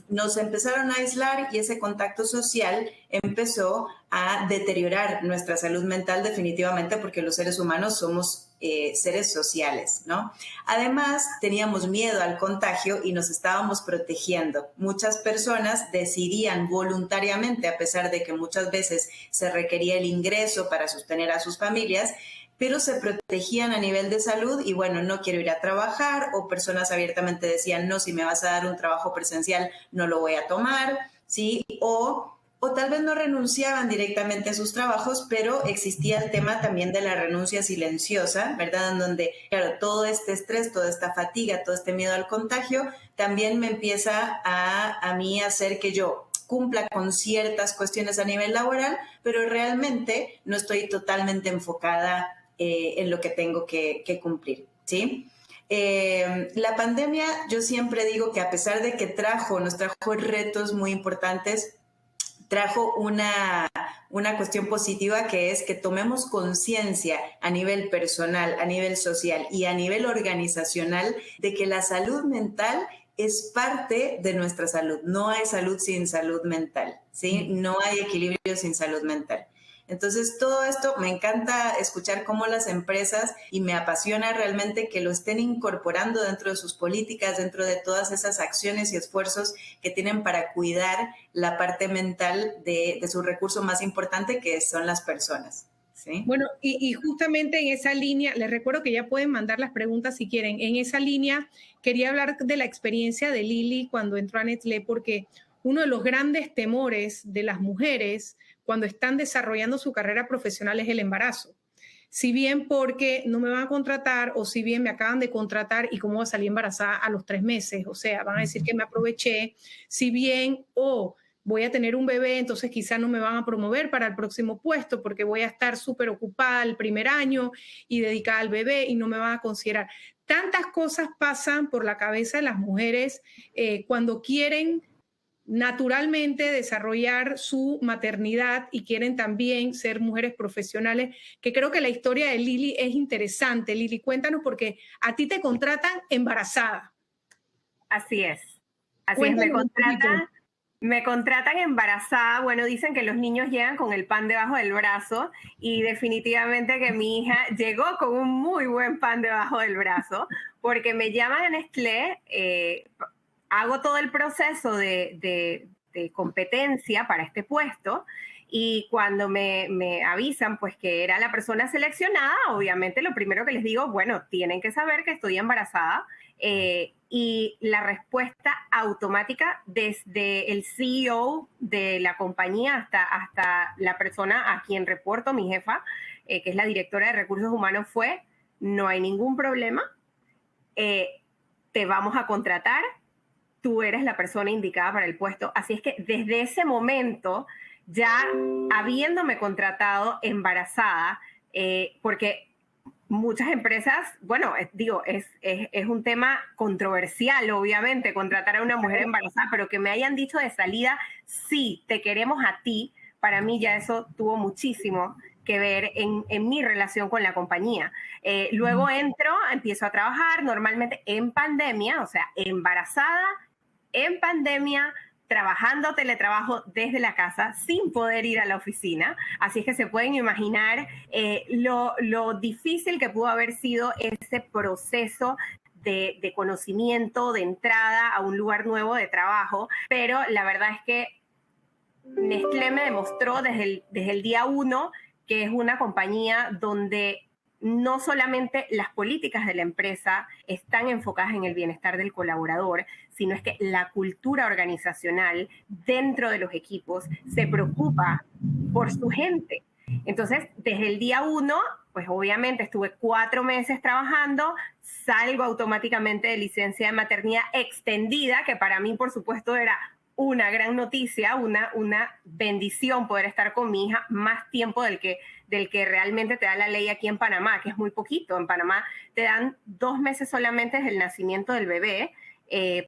S5: Nos empezaron a aislar y ese contacto social empezó a deteriorar nuestra salud mental definitivamente porque los seres humanos somos seres sociales, ¿no? Además, teníamos miedo al contagio y nos estábamos protegiendo. Muchas personas decidían voluntariamente, a pesar de que muchas veces se requería el ingreso para sostener a sus familias, pero se protegían a nivel de salud y bueno, no quiero ir a trabajar, o personas abiertamente decían, no, si me vas a dar un trabajo presencial, no lo voy a tomar, ¿sí? O tal vez no renunciaban directamente a sus trabajos, pero existía el tema también de la renuncia silenciosa, ¿verdad? En donde, claro, todo este estrés, toda esta fatiga, todo este miedo al contagio, también me empieza a mí hacer que yo cumpla con ciertas cuestiones a nivel laboral, pero realmente no estoy totalmente enfocada en lo que tengo que cumplir, ¿sí? La pandemia, yo siempre digo que a pesar de que nos trajo retos muy importantes, trajo una cuestión positiva, que es que tomemos conciencia a nivel personal, a nivel social y a nivel organizacional de que la salud mental es parte de nuestra salud. No hay salud sin salud mental, ¿sí? No hay equilibrio sin salud mental. Entonces, todo esto me encanta escuchar cómo las empresas, y me apasiona realmente que lo estén incorporando dentro de sus políticas, dentro de todas esas acciones y esfuerzos que tienen para cuidar la parte mental de su recurso más importante, que son las personas. ¿Sí?
S2: Bueno, y justamente en esa línea, les recuerdo que ya pueden mandar las preguntas si quieren. En esa línea quería hablar de la experiencia de Lili cuando entró a Nestlé, porque uno de los grandes temores de las mujeres cuando están desarrollando su carrera profesional es el embarazo. Si bien porque no me van a contratar, o si bien me acaban de contratar y cómo voy a salir embarazada a los 3 meses, o sea, van a decir que me aproveché, si bien voy a tener un bebé, entonces quizás no me van a promover para el próximo puesto porque voy a estar súper ocupada el primer año y dedicada al bebé y no me van a considerar. Tantas cosas pasan por la cabeza de las mujeres cuando quieren naturalmente desarrollar su maternidad y quieren también ser mujeres profesionales, que creo que la historia de Lili es interesante. Lili, cuéntanos, porque a ti te contratan embarazada.
S6: Así es. Así es, me contratan embarazada. Bueno, dicen que los niños llegan con el pan debajo del brazo, y definitivamente que mi hija llegó con un muy buen pan debajo del brazo, porque me llaman a Nestlé, hago todo el proceso de competencia para este puesto, y cuando me avisan pues que era la persona seleccionada, obviamente lo primero que les digo, bueno, tienen que saber que estoy embarazada, y la respuesta automática desde el CEO de la compañía hasta la persona a quien reporto, mi jefa, que es la directora de recursos humanos, fue: no hay ningún problema, te vamos a contratar, tú eres la persona indicada para el puesto. Así es que desde ese momento, ya habiéndome contratado embarazada, porque muchas empresas, bueno, digo, es un tema controversial, obviamente, contratar a una mujer embarazada, pero que me hayan dicho de salida, sí, te queremos a ti, para mí ya eso tuvo muchísimo que ver en mi relación con la compañía. Luego empiezo a trabajar normalmente en pandemia, o sea, embarazada, en pandemia, trabajando teletrabajo desde la casa sin poder ir a la oficina. Así es que se pueden imaginar lo difícil que pudo haber sido ese proceso de conocimiento, de entrada a un lugar nuevo de trabajo. Pero la verdad es que Nestlé me demostró desde el día 1 que es una compañía donde no solamente las políticas de la empresa están enfocadas en el bienestar del colaborador, sino es que la cultura organizacional dentro de los equipos se preocupa por su gente. Entonces, desde el día 1, pues obviamente estuve 4 meses trabajando, salgo automáticamente de licencia de maternidad extendida, que para mí, por supuesto, era una gran noticia, una bendición poder estar con mi hija más tiempo del que realmente te da la ley aquí en Panamá, que es muy poquito. En Panamá te dan 2 meses solamente desde el nacimiento del bebé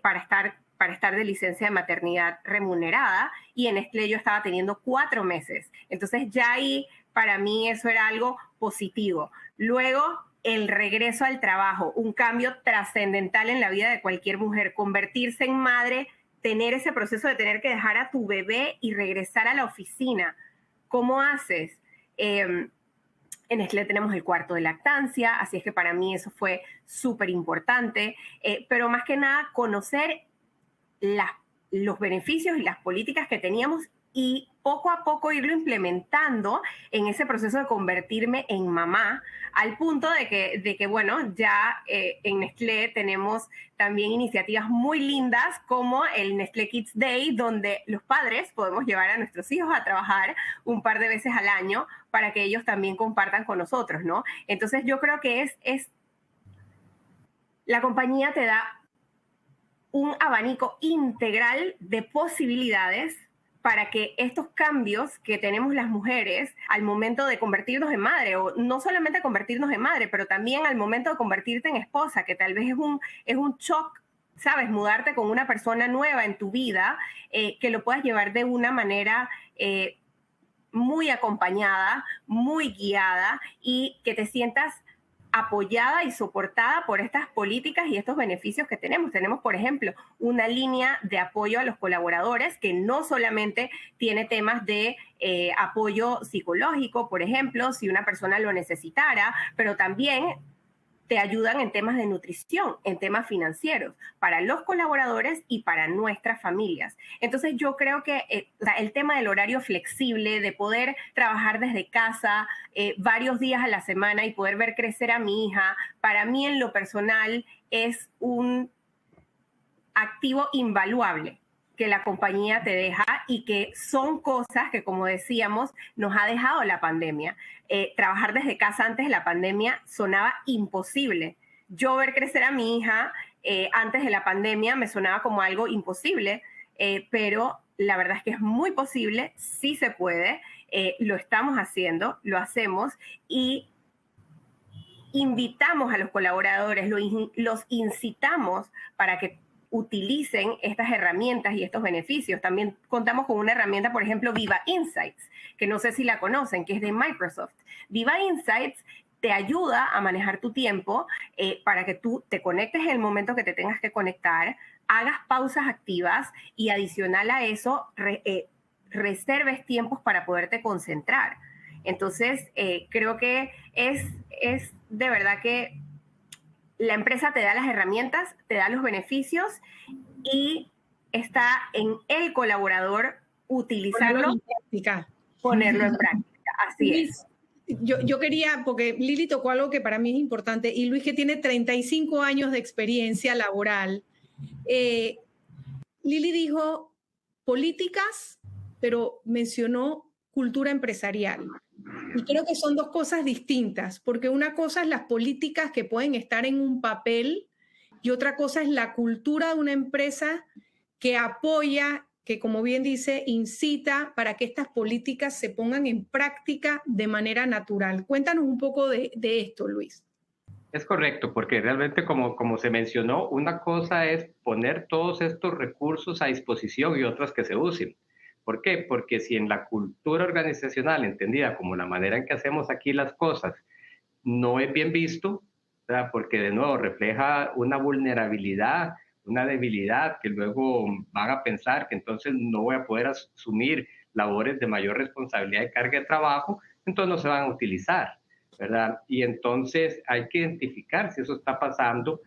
S6: para estar de licencia de maternidad remunerada, y en Nestlé yo estaba teniendo 4 meses. Entonces ya ahí para mí eso era algo positivo. Luego, el regreso al trabajo, un cambio trascendental en la vida de cualquier mujer, convertirse en madre, tener ese proceso de tener que dejar a tu bebé y regresar a la oficina. ¿Cómo haces? En Nestlé tenemos el cuarto de lactancia, así es que para mí eso fue súper importante, pero más que nada conocer los beneficios y las políticas que teníamos y poco a poco irlo implementando en ese proceso de convertirme en mamá, al punto de que bueno, ya en Nestlé tenemos también iniciativas muy lindas como el Nestlé Kids Day, donde los padres podemos llevar a nuestros hijos a trabajar un par de veces al año para que ellos también compartan con nosotros, ¿no? Entonces yo creo que la compañía te da un abanico integral de posibilidades para que estos cambios que tenemos las mujeres al momento de convertirnos en madre, o no solamente convertirnos en madre, pero también al momento de convertirte en esposa, que tal vez es un shock, ¿sabes? Mudarte con una persona nueva en tu vida, que lo puedas llevar de una manera muy acompañada, muy guiada, y que te sientas apoyada y soportada por estas políticas y estos beneficios que tenemos. Tenemos, por ejemplo, una línea de apoyo a los colaboradores que no solamente tiene temas de apoyo psicológico, por ejemplo, si una persona lo necesitara, pero también te ayudan en temas de nutrición, en temas financieros, para los colaboradores y para nuestras familias. Entonces yo creo que el tema del horario flexible, de poder trabajar desde casa varios días a la semana y poder ver crecer a mi hija, para mí en lo personal es un activo invaluable que la compañía te deja y que son cosas que, como decíamos, nos ha dejado la pandemia. Trabajar desde casa antes de la pandemia sonaba imposible. Yo ver crecer a mi hija antes de la pandemia me sonaba como algo imposible, pero la verdad es que es muy posible, sí se puede, lo estamos haciendo, lo hacemos y invitamos a los colaboradores, los incitamos para que utilicen estas herramientas y estos beneficios. También contamos con una herramienta, por ejemplo, Viva Insights, que no sé si la conocen, que es de Microsoft. Viva Insights te ayuda a manejar tu tiempo para que tú te conectes en el momento que te tengas que conectar, hagas pausas activas y adicional a eso, reserves tiempos para poderte concentrar. Entonces, creo que es de verdad que la empresa te da las herramientas, te da los beneficios y está en el colaborador utilizarlo, ponerlo en práctica. Así es.
S2: Yo quería, porque Lili tocó algo que para mí es importante, y Luis, que tiene 35 años de experiencia laboral. Lili dijo políticas, pero mencionó cultura empresarial. Y creo que son dos cosas distintas, porque una cosa es las políticas que pueden estar en un papel y otra cosa es la cultura de una empresa que apoya, que como bien dice, incita para que estas políticas se pongan en práctica de manera natural. Cuéntanos un poco de esto, Luis.
S7: Es correcto, porque realmente como se mencionó, una cosa es poner todos estos recursos a disposición y otras que se usen. ¿Por qué? Porque si en la cultura organizacional, entendida como la manera en que hacemos aquí las cosas, no es bien visto, ¿verdad? Porque de nuevo refleja una vulnerabilidad, una debilidad, que luego van a pensar que entonces no voy a poder asumir labores de mayor responsabilidad y carga de trabajo, entonces no se van a utilizar, ¿verdad? Y entonces hay que identificar si eso está pasando.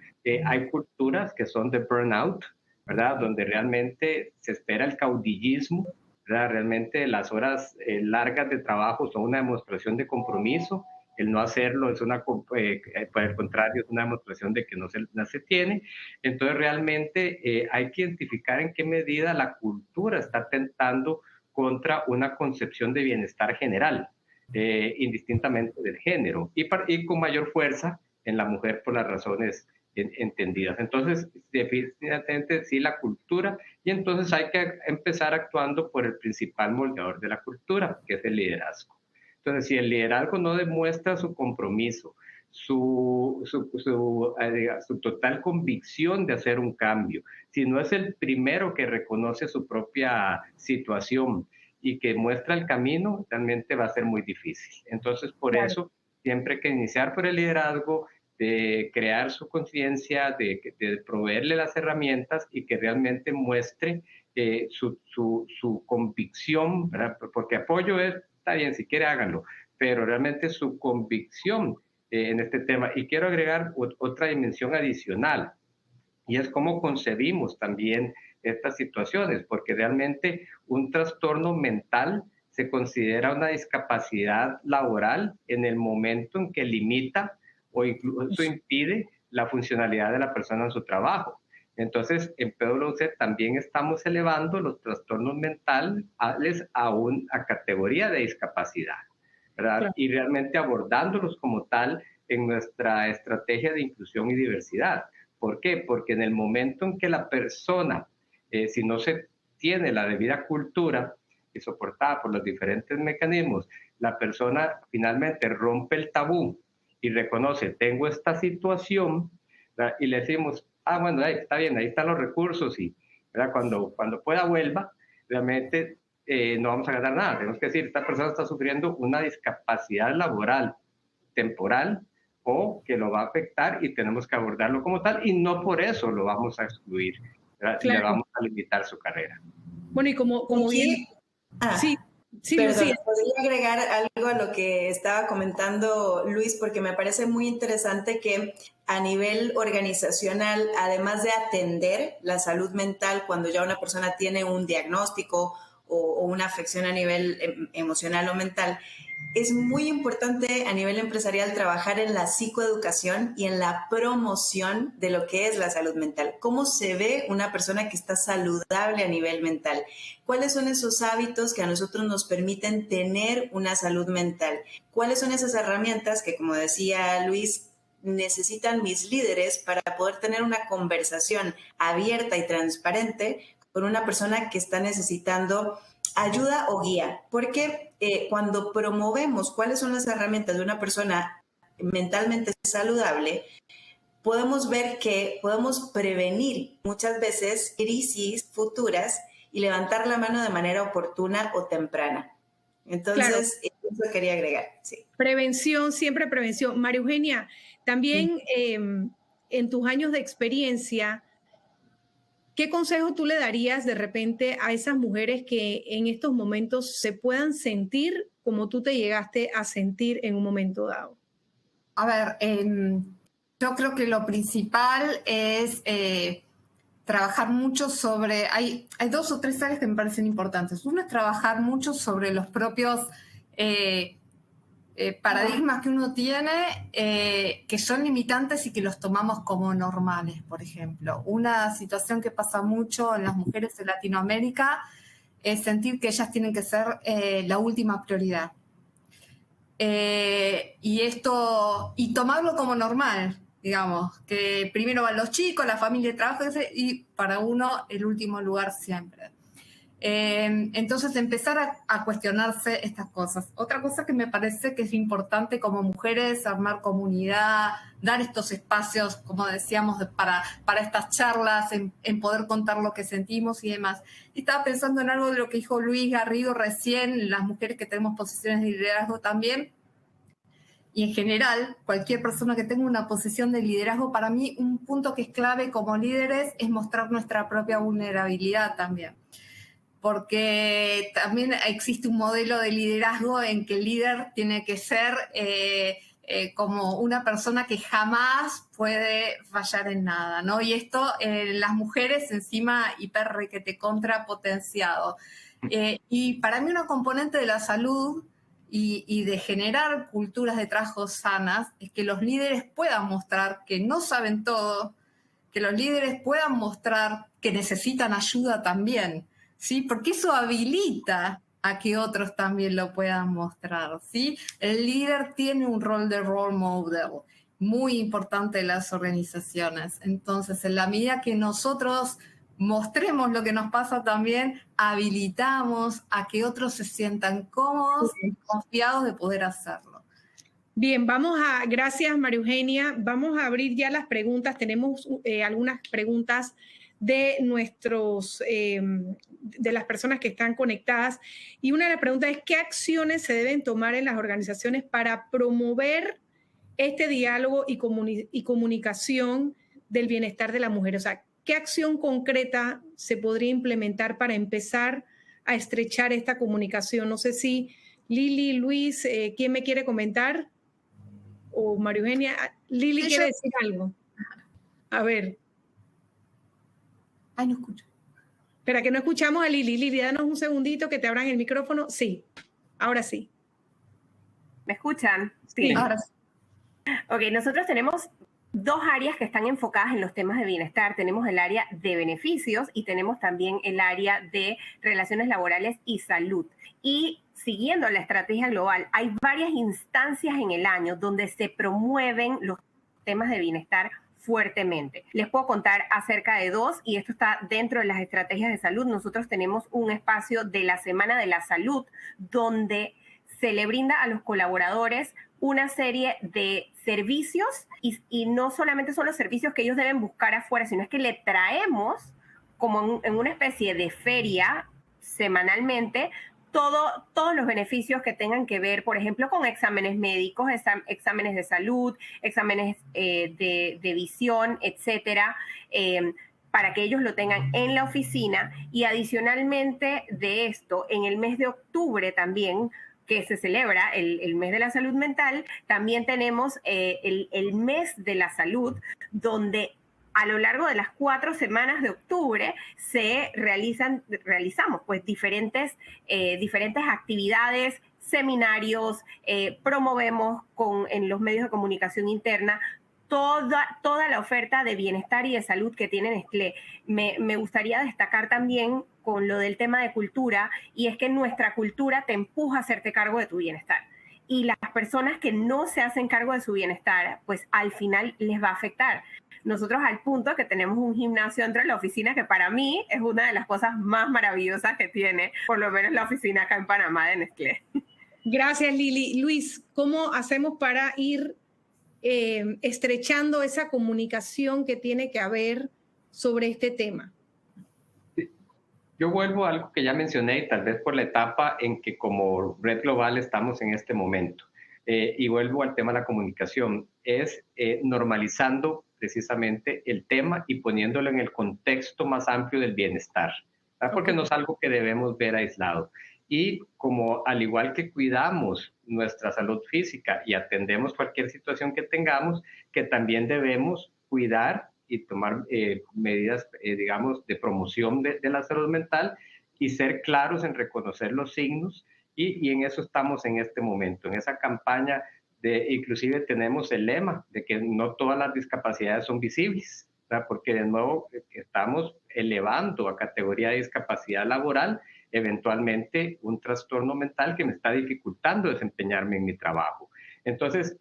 S7: Hay culturas que son de burnout, ¿verdad? Donde realmente se espera el caudillismo, ¿verdad? Realmente las horas largas de trabajo son una demostración de compromiso. El no hacerlo es por el contrario, es una demostración de que no se tiene. Entonces, realmente hay que identificar en qué medida la cultura está atentando contra una concepción de bienestar general, indistintamente del género, y con mayor fuerza en la mujer por las razones entendidas. Entonces, definitivamente sí la cultura, y entonces hay que empezar actuando por el principal moldeador de la cultura, que es el liderazgo. Entonces, si el liderazgo no demuestra su compromiso, su total convicción de hacer un cambio, si no es el primero que reconoce su propia situación y que muestra el camino, realmente va a ser muy difícil. Entonces, por eso, siempre hay que iniciar por el liderazgo, de crear su conciencia, de proveerle las herramientas y que realmente muestre su convicción, ¿verdad? Porque apoyo está bien, si quiere háganlo, pero realmente su convicción en este tema. Y quiero agregar otra dimensión adicional, y es cómo concebimos también estas situaciones, porque realmente un trastorno mental se considera una discapacidad laboral en el momento en que limita o incluso impide la funcionalidad de la persona en su trabajo. Entonces, en PwC también estamos elevando los trastornos mentales a categoría de discapacidad, ¿verdad? Claro. Y realmente abordándolos como tal en nuestra estrategia de inclusión y diversidad. ¿Por qué? Porque en el momento en que la persona, si no se tiene la debida cultura y soportada por los diferentes mecanismos, la persona finalmente rompe el tabú y reconoce, tengo esta situación, ¿verdad? Y le decimos, bueno, está bien, ahí están los recursos y, ¿verdad? Cuando pueda vuelva, realmente no vamos a ganar nada. Tenemos que decir, esta persona está sufriendo una discapacidad laboral temporal o que lo va a afectar y tenemos que abordarlo como tal y no por eso lo vamos a excluir, ¿verdad? Claro. Le vamos a limitar su carrera.
S2: Bueno, y como bien... Sí,
S5: perdón, podría agregar algo a lo que estaba comentando Luis, porque me parece muy interesante que a nivel organizacional, además de atender la salud mental cuando ya una persona tiene un diagnóstico o una afección a nivel emocional o mental, es muy importante a nivel empresarial trabajar en la psicoeducación y en la promoción de lo que es la salud mental. ¿Cómo se ve una persona que está saludable a nivel mental? ¿Cuáles son esos hábitos que a nosotros nos permiten tener una salud mental? ¿Cuáles son esas herramientas que, como decía Luis, necesitan mis líderes para poder tener una conversación abierta y transparente con una persona que está necesitando ayuda o guía? Porque cuando promovemos cuáles son las herramientas de una persona mentalmente saludable, podemos ver que podemos prevenir muchas veces crisis futuras y levantar la mano de manera oportuna o temprana. Entonces, claro, eso quería agregar. Sí.
S2: Prevención, siempre prevención. María Eugenia, también en tus años de experiencia, ¿qué consejo tú le darías de repente a esas mujeres que en estos momentos se puedan sentir como tú te llegaste a sentir en un momento dado?
S4: A ver, yo creo que lo principal es trabajar mucho sobre... Hay 2 o 3 áreas que me parecen importantes. Uno es trabajar mucho sobre los propios paradigmas que uno tiene que son limitantes y que los tomamos como normales, por ejemplo. Una situación que pasa mucho en las mujeres de Latinoamérica es sentir que ellas tienen que ser la última prioridad. Y tomarlo como normal, digamos, que primero van los chicos, la familia, el trabajo, y para uno el último lugar siempre. Entonces empezar a cuestionarse estas cosas. Otra cosa que me parece que es importante como mujeres, armar comunidad, dar estos espacios, como decíamos, para estas charlas, en poder contar lo que sentimos y demás. Y estaba pensando en algo de lo que dijo Luis Garrido recién, las mujeres que tenemos posiciones de liderazgo también. Y en general, cualquier persona que tenga una posición de liderazgo, para mí un punto que es clave como líderes es mostrar nuestra propia vulnerabilidad también. Porque también existe un modelo de liderazgo en que el líder tiene que ser como una persona que jamás puede fallar en nada, ¿no? Y esto, las mujeres encima hiperrequete contrapotenciado. Y para mí una componente de la salud y de generar culturas de trabajo sanas es que los líderes puedan mostrar que no saben todo, que los líderes puedan mostrar que necesitan ayuda también, ¿sí? Porque eso habilita a que otros también lo puedan mostrar, ¿sí? El líder tiene un rol de role model muy importante en las organizaciones. Entonces, en la medida que nosotros mostremos lo que nos pasa también, habilitamos a que otros se sientan cómodos y confiados de poder hacerlo.
S2: Bien, gracias María Eugenia, vamos a abrir ya las preguntas. Tenemos algunas preguntas de de las personas que están conectadas. Y una de las preguntas es, ¿qué acciones se deben tomar en las organizaciones para promover este diálogo y comunicación del bienestar de la mujer? O sea, ¿qué acción concreta se podría implementar para empezar a estrechar esta comunicación? No sé si Lili, Luis, ¿quién me quiere comentar? O María Eugenia. Lili quiere decir algo. A ver.
S4: Ay, no escucho.
S2: Espera, que no escuchamos a Lili. Lili, danos un segundito que te abran el micrófono. Sí, ahora sí.
S6: ¿Me escuchan?
S2: Sí.
S4: Ahora sí.
S6: Ok, nosotros tenemos dos áreas que están enfocadas en los temas de bienestar. Tenemos el área de beneficios y tenemos también el área de relaciones laborales y salud. Y siguiendo la estrategia global, hay varias instancias en el año donde se promueven los temas de bienestar fuertemente. Les puedo contar acerca de dos, y esto está dentro de las estrategias de salud. Nosotros tenemos un espacio de la Semana de la Salud donde se le brinda a los colaboradores una serie de servicios y no solamente son los servicios que ellos deben buscar afuera, sino es que le traemos como en una especie de feria semanalmente todos los beneficios que tengan que ver, por ejemplo, con exámenes médicos, exámenes de salud, exámenes de visión, etcétera, para que ellos lo tengan en la oficina. Y adicionalmente de esto, en el mes de octubre también, que se celebra el mes de la salud mental, también tenemos el mes de la salud, donde a lo largo de las 4 semanas de octubre realizamos pues diferentes actividades, seminarios, promovemos en los medios de comunicación interna toda la oferta de bienestar y de salud que tiene Nestlé. Me gustaría destacar también con lo del tema de cultura, y es que nuestra cultura te empuja a hacerte cargo de tu bienestar. Y las personas que no se hacen cargo de su bienestar, pues al final les va a afectar. Nosotros al punto que tenemos un gimnasio dentro de la oficina que para mí es una de las cosas más maravillosas que tiene, por lo menos la oficina acá en Panamá de Nestlé.
S2: Gracias, Lili. Luis, ¿cómo hacemos para ir estrechando esa comunicación que tiene que haber sobre este tema?
S7: Yo vuelvo a algo que ya mencioné, y tal vez por la etapa en que como Red Global estamos en este momento, y vuelvo al tema de la comunicación, es normalizando precisamente el tema y poniéndolo en el contexto más amplio del bienestar, ¿verdad? Porque no es algo que debemos ver aislado. Y como al igual que cuidamos nuestra salud física y atendemos cualquier situación que tengamos, que también debemos cuidar y tomar medidas, digamos, de promoción de la salud mental y ser claros en reconocer los signos, y en eso estamos en este momento, en esa campaña inclusive tenemos el lema de que no todas las discapacidades son visibles, ¿verdad? Porque de nuevo estamos elevando a categoría de discapacidad laboral eventualmente un trastorno mental que me está dificultando desempeñarme en mi trabajo. Entonces,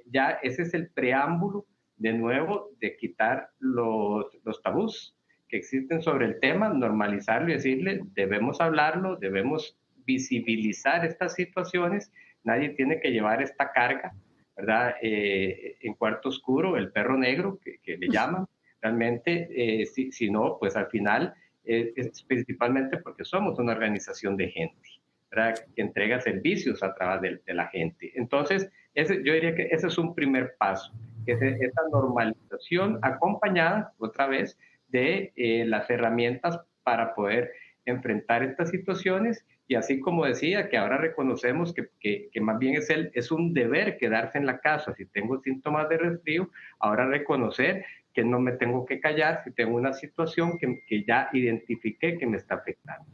S7: ya ese es el preámbulo, de nuevo, de quitar los tabús que existen sobre el tema, normalizarlo y decirle, debemos hablarlo, debemos visibilizar estas situaciones. Nadie tiene que llevar esta carga, ¿verdad? En cuarto oscuro, el perro negro, que le llaman, realmente, si no, pues al final, es principalmente porque somos una organización de gente, ¿verdad? Que entrega servicios a través de la gente. Entonces, yo diría que ese es un primer paso, que es esta normalización acompañada, otra vez, de las herramientas para poder enfrentar estas situaciones. Y así como decía, que ahora reconocemos que más bien es un deber quedarse en la casa. Si tengo síntomas de resfrío, ahora reconocer que no me tengo que callar si tengo una situación que ya identifiqué que me está afectando.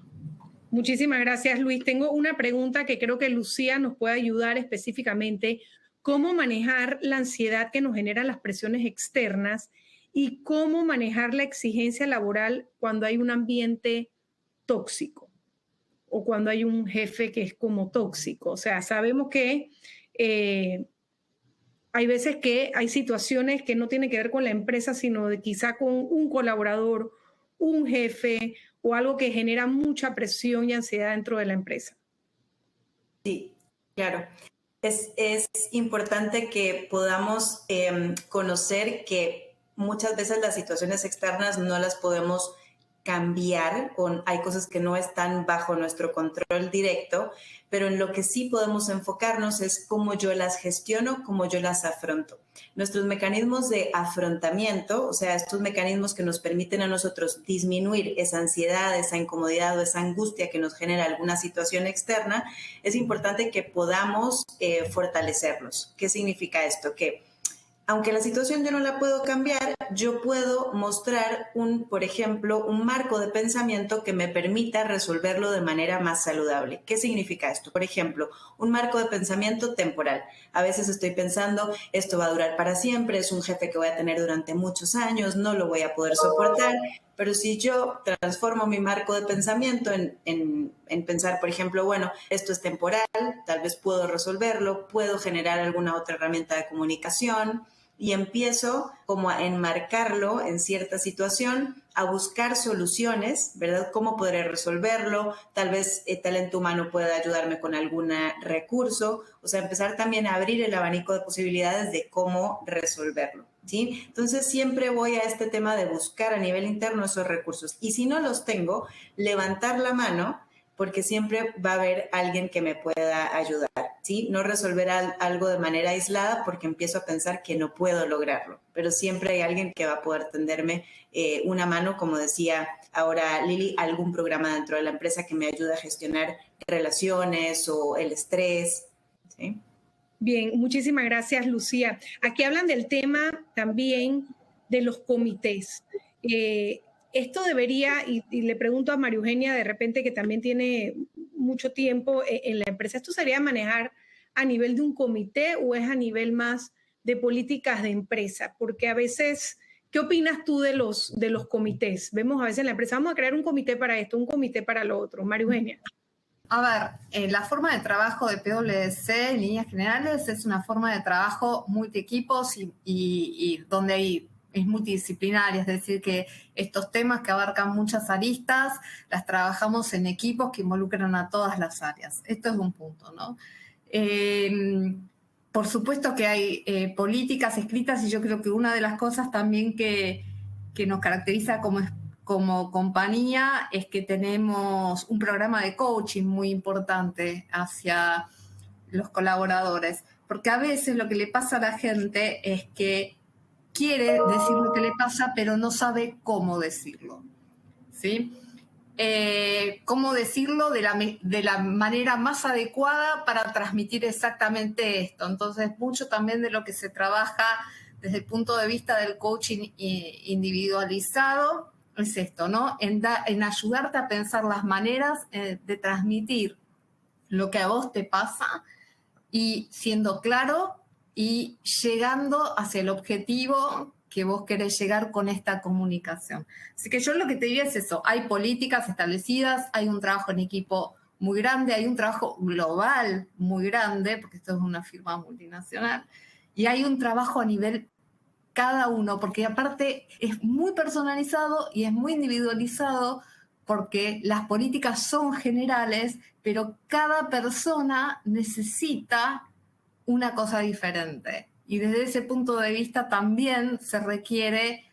S2: Muchísimas gracias, Luis. Tengo una pregunta que creo que Lucía nos puede ayudar específicamente. ¿Cómo manejar la ansiedad que nos generan las presiones externas y cómo manejar la exigencia laboral cuando hay un ambiente tóxico o cuando hay un jefe que es como tóxico? O sea, sabemos que hay veces que hay situaciones que no tienen que ver con la empresa, sino quizá con un colaborador, un jefe o algo que genera mucha presión y ansiedad dentro de la empresa.
S5: Sí, claro. Es importante que podamos conocer que muchas veces las situaciones externas no las podemos cambiar, hay cosas que no están bajo nuestro control directo, pero en lo que sí podemos enfocarnos es cómo yo las gestiono, cómo yo las afronto. Nuestros mecanismos de afrontamiento, o sea, estos mecanismos que nos permiten a nosotros disminuir esa ansiedad, esa incomodidad o esa angustia que nos genera alguna situación externa, es importante que podamos fortalecerlos. ¿Qué significa esto? Que aunque la situación yo no la puedo cambiar, yo puedo mostrar por ejemplo, un marco de pensamiento que me permita resolverlo de manera más saludable. ¿Qué significa esto? Por ejemplo, un marco de pensamiento temporal. A veces estoy pensando, esto va a durar para siempre, es un jefe que voy a tener durante muchos años, no lo voy a poder soportar. Pero si yo transformo mi marco de pensamiento en pensar, por ejemplo, bueno, esto es temporal, tal vez puedo resolverlo, puedo generar alguna otra herramienta de comunicación, y empiezo como a enmarcarlo en cierta situación, a buscar soluciones, ¿verdad? ¿Cómo podré resolverlo? Tal vez talento humano pueda ayudarme con algún recurso. O sea, empezar también a abrir el abanico de posibilidades de cómo resolverlo, ¿sí? Entonces, siempre voy a este tema de buscar a nivel interno esos recursos. Y si no los tengo, levantar la mano, porque siempre va a haber alguien que me pueda ayudar, ¿sí? No resolver algo de manera aislada porque empiezo a pensar que no puedo lograrlo, pero siempre hay alguien que va a poder tenderme una mano, como decía ahora Lili, algún programa dentro de la empresa que me ayude a gestionar relaciones o el estrés, ¿sí?
S2: Bien, muchísimas gracias, Lucía. Aquí hablan del tema también de los comités. Esto debería, y le pregunto a María Eugenia, de repente que también tiene mucho tiempo en la empresa, ¿esto sería manejar a nivel de un comité o es a nivel más de políticas de empresa? Porque a veces, ¿qué opinas tú de los comités? Vemos a veces en la empresa, vamos a crear un comité para esto, un comité para lo otro. María Eugenia.
S4: A ver, la forma de trabajo de PwC en líneas generales es una forma de trabajo multiequipos y donde es multidisciplinaria, es decir, que estos temas que abarcan muchas aristas, las trabajamos en equipos que involucran a todas las áreas. Esto es un punto, ¿no? Por supuesto que hay políticas escritas y yo creo que una de las cosas también que nos caracteriza como compañía es que tenemos un programa de coaching muy importante hacia los colaboradores, porque a veces lo que le pasa a la gente es que quiere decir lo que le pasa, pero no sabe cómo decirlo, ¿sí? Cómo decirlo de la manera más adecuada para transmitir exactamente esto. Entonces, mucho también de lo que se trabaja desde el punto de vista del coaching individualizado es esto, ¿no? En ayudarte a pensar las maneras de transmitir lo que a vos te pasa y siendo claro y llegando hacia el objetivo que vos querés llegar con esta comunicación. Así que yo lo que te diría es eso, hay políticas establecidas, hay un trabajo en equipo muy grande, hay un trabajo global muy grande, porque esto es una firma multinacional, y hay un trabajo a nivel cada uno, porque aparte es muy personalizado y es muy individualizado, porque las políticas son generales, pero cada persona necesita una cosa diferente. Y desde ese punto de vista también se requiere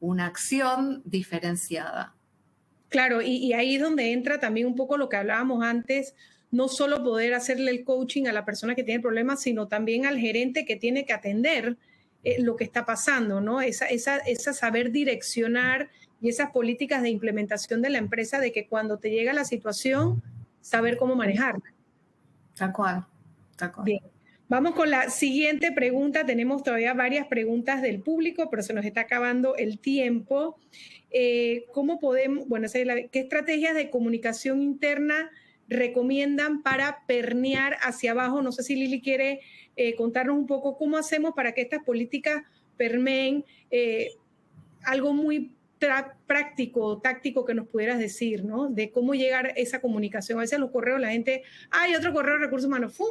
S4: una acción diferenciada.
S2: Claro, y ahí es donde entra también un poco lo que hablábamos antes, no solo poder hacerle el coaching a la persona que tiene problemas, sino también al gerente que tiene que atender lo que está pasando, ¿no? Esa saber direccionar y esas políticas de implementación de la empresa de que cuando te llega la situación, saber cómo manejarla.
S4: Tal cual, tal cual.
S2: Bien. Vamos con la siguiente pregunta. Tenemos todavía varias preguntas del público, pero se nos está acabando el tiempo. ¿Cómo podemos, qué estrategias de comunicación interna recomiendan para permear hacia abajo? No sé si Lili quiere contarnos un poco cómo hacemos para que estas políticas permeen algo muy práctico, táctico que nos pudieras decir, ¿no? De cómo llegar a esa comunicación. A veces los correos, la gente, hay otro correo de recursos humanos, ¡fum!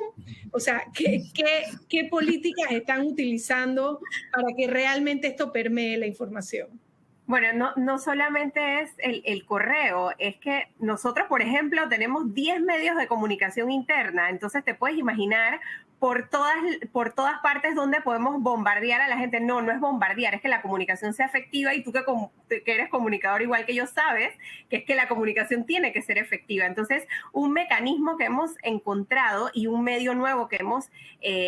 S2: O sea, ¿qué políticas están utilizando para que realmente esto permee la información?
S6: Bueno, no solamente es el correo, es que nosotros, por ejemplo, tenemos 10 medios de comunicación interna, entonces te puedes imaginar por todas partes donde podemos bombardear a la gente. No es bombardear, es que la comunicación sea efectiva y tú que eres comunicador igual que yo sabes que es que la comunicación tiene que ser efectiva. Entonces, un mecanismo que hemos encontrado y un medio nuevo que hemos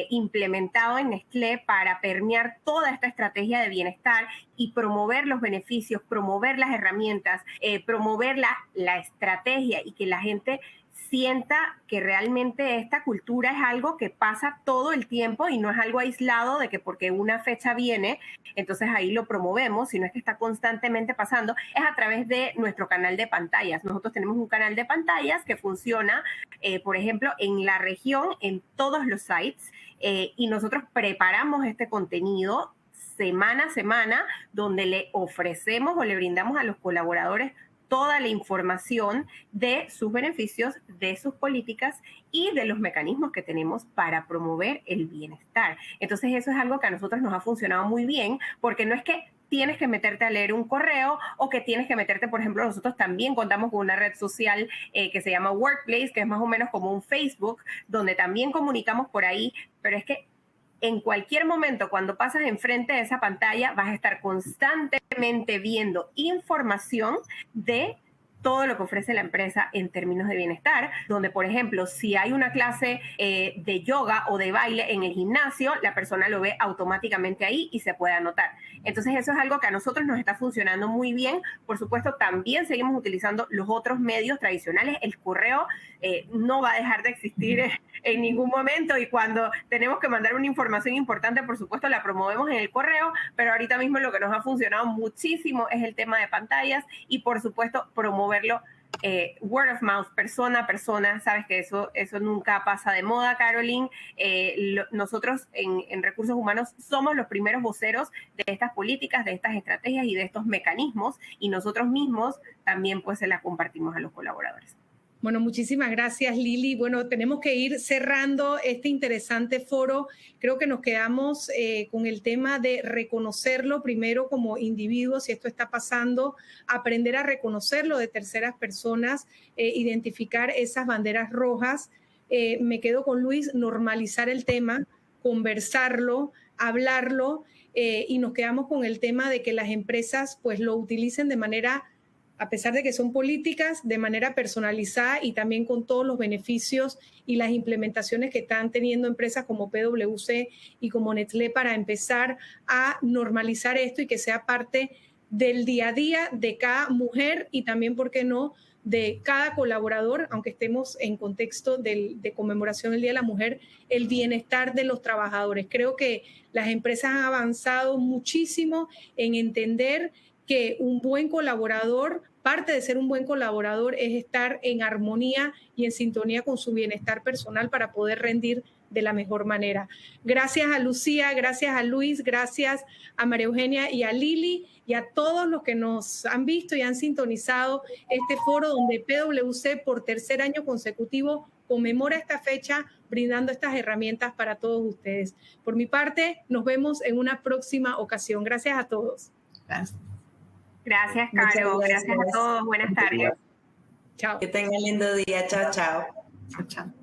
S6: implementado en Nestlé para permear toda esta estrategia de bienestar y promover los beneficios, promover las herramientas, promover la estrategia y que la gente sienta que realmente esta cultura es algo que pasa todo el tiempo y no es algo aislado de que porque una fecha viene, entonces ahí lo promovemos, sino es que está constantemente pasando, es a través de nuestro canal de pantallas. Nosotros tenemos un canal de pantallas que funciona, por ejemplo, en la región, en todos los sites, y nosotros preparamos este contenido semana a semana, donde le ofrecemos o le brindamos a los colaboradores toda la información de sus beneficios, de sus políticas y de los mecanismos que tenemos para promover el bienestar. Entonces eso es algo que a nosotros nos ha funcionado muy bien, porque no es que tienes que meterte a leer un correo o que tienes que meterte, por ejemplo, nosotros también contamos con una red social que se llama Workplace, que es más o menos como un Facebook, donde también comunicamos por ahí, pero es que en cualquier momento, cuando pasas enfrente de esa pantalla, vas a estar constantemente viendo información de todo lo que ofrece la empresa en términos de bienestar, donde, por ejemplo, si hay una clase de yoga o de baile en el gimnasio, la persona lo ve automáticamente ahí y se puede anotar. Entonces, eso es algo que a nosotros nos está funcionando muy bien. Por supuesto, también seguimos utilizando los otros medios tradicionales. El correo no va a dejar de existir en ningún momento, y cuando tenemos que mandar una información importante, por supuesto, la promovemos en el correo, pero ahorita mismo lo que nos ha funcionado muchísimo es el tema de pantallas y, por supuesto, promoverlo word of mouth, persona a persona. Sabes que eso nunca pasa de moda, Caroline. Nosotros en Recursos Humanos somos los primeros voceros de estas políticas, de estas estrategias y de estos mecanismos, y nosotros mismos también pues se las compartimos a los colaboradores.
S2: Bueno, muchísimas gracias, Lili. Bueno, tenemos que ir cerrando este interesante foro. Creo que nos quedamos con el tema de reconocerlo primero como individuos, si esto está pasando, aprender a reconocerlo de terceras personas, identificar esas banderas rojas. Me quedo con Luis, normalizar el tema, conversarlo, hablarlo, y nos quedamos con el tema de que las empresas pues lo utilicen de manera, a pesar de que son políticas, de manera personalizada y también con todos los beneficios y las implementaciones que están teniendo empresas como PwC y como Nestlé para empezar a normalizar esto y que sea parte del día a día de cada mujer y también, ¿por qué no?, de cada colaborador, aunque estemos en contexto de conmemoración del Día de la Mujer, el bienestar de los trabajadores. Creo que las empresas han avanzado muchísimo en entender que un buen colaborador, parte de ser un buen colaborador es estar en armonía y en sintonía con su bienestar personal para poder rendir de la mejor manera. Gracias a Lucía, gracias a Luis, gracias a María Eugenia y a Lili y a todos los que nos han visto y han sintonizado este foro donde PwC por tercer año consecutivo conmemora esta fecha brindando estas herramientas para todos ustedes. Por mi parte, nos vemos en una próxima ocasión. Gracias a todos.
S6: Gracias. Gracias, Caro. Gracias a todos. Buenas tardes.
S2: Chao.
S5: Que tengan lindo día. Chao, chao.
S6: Chao, chao.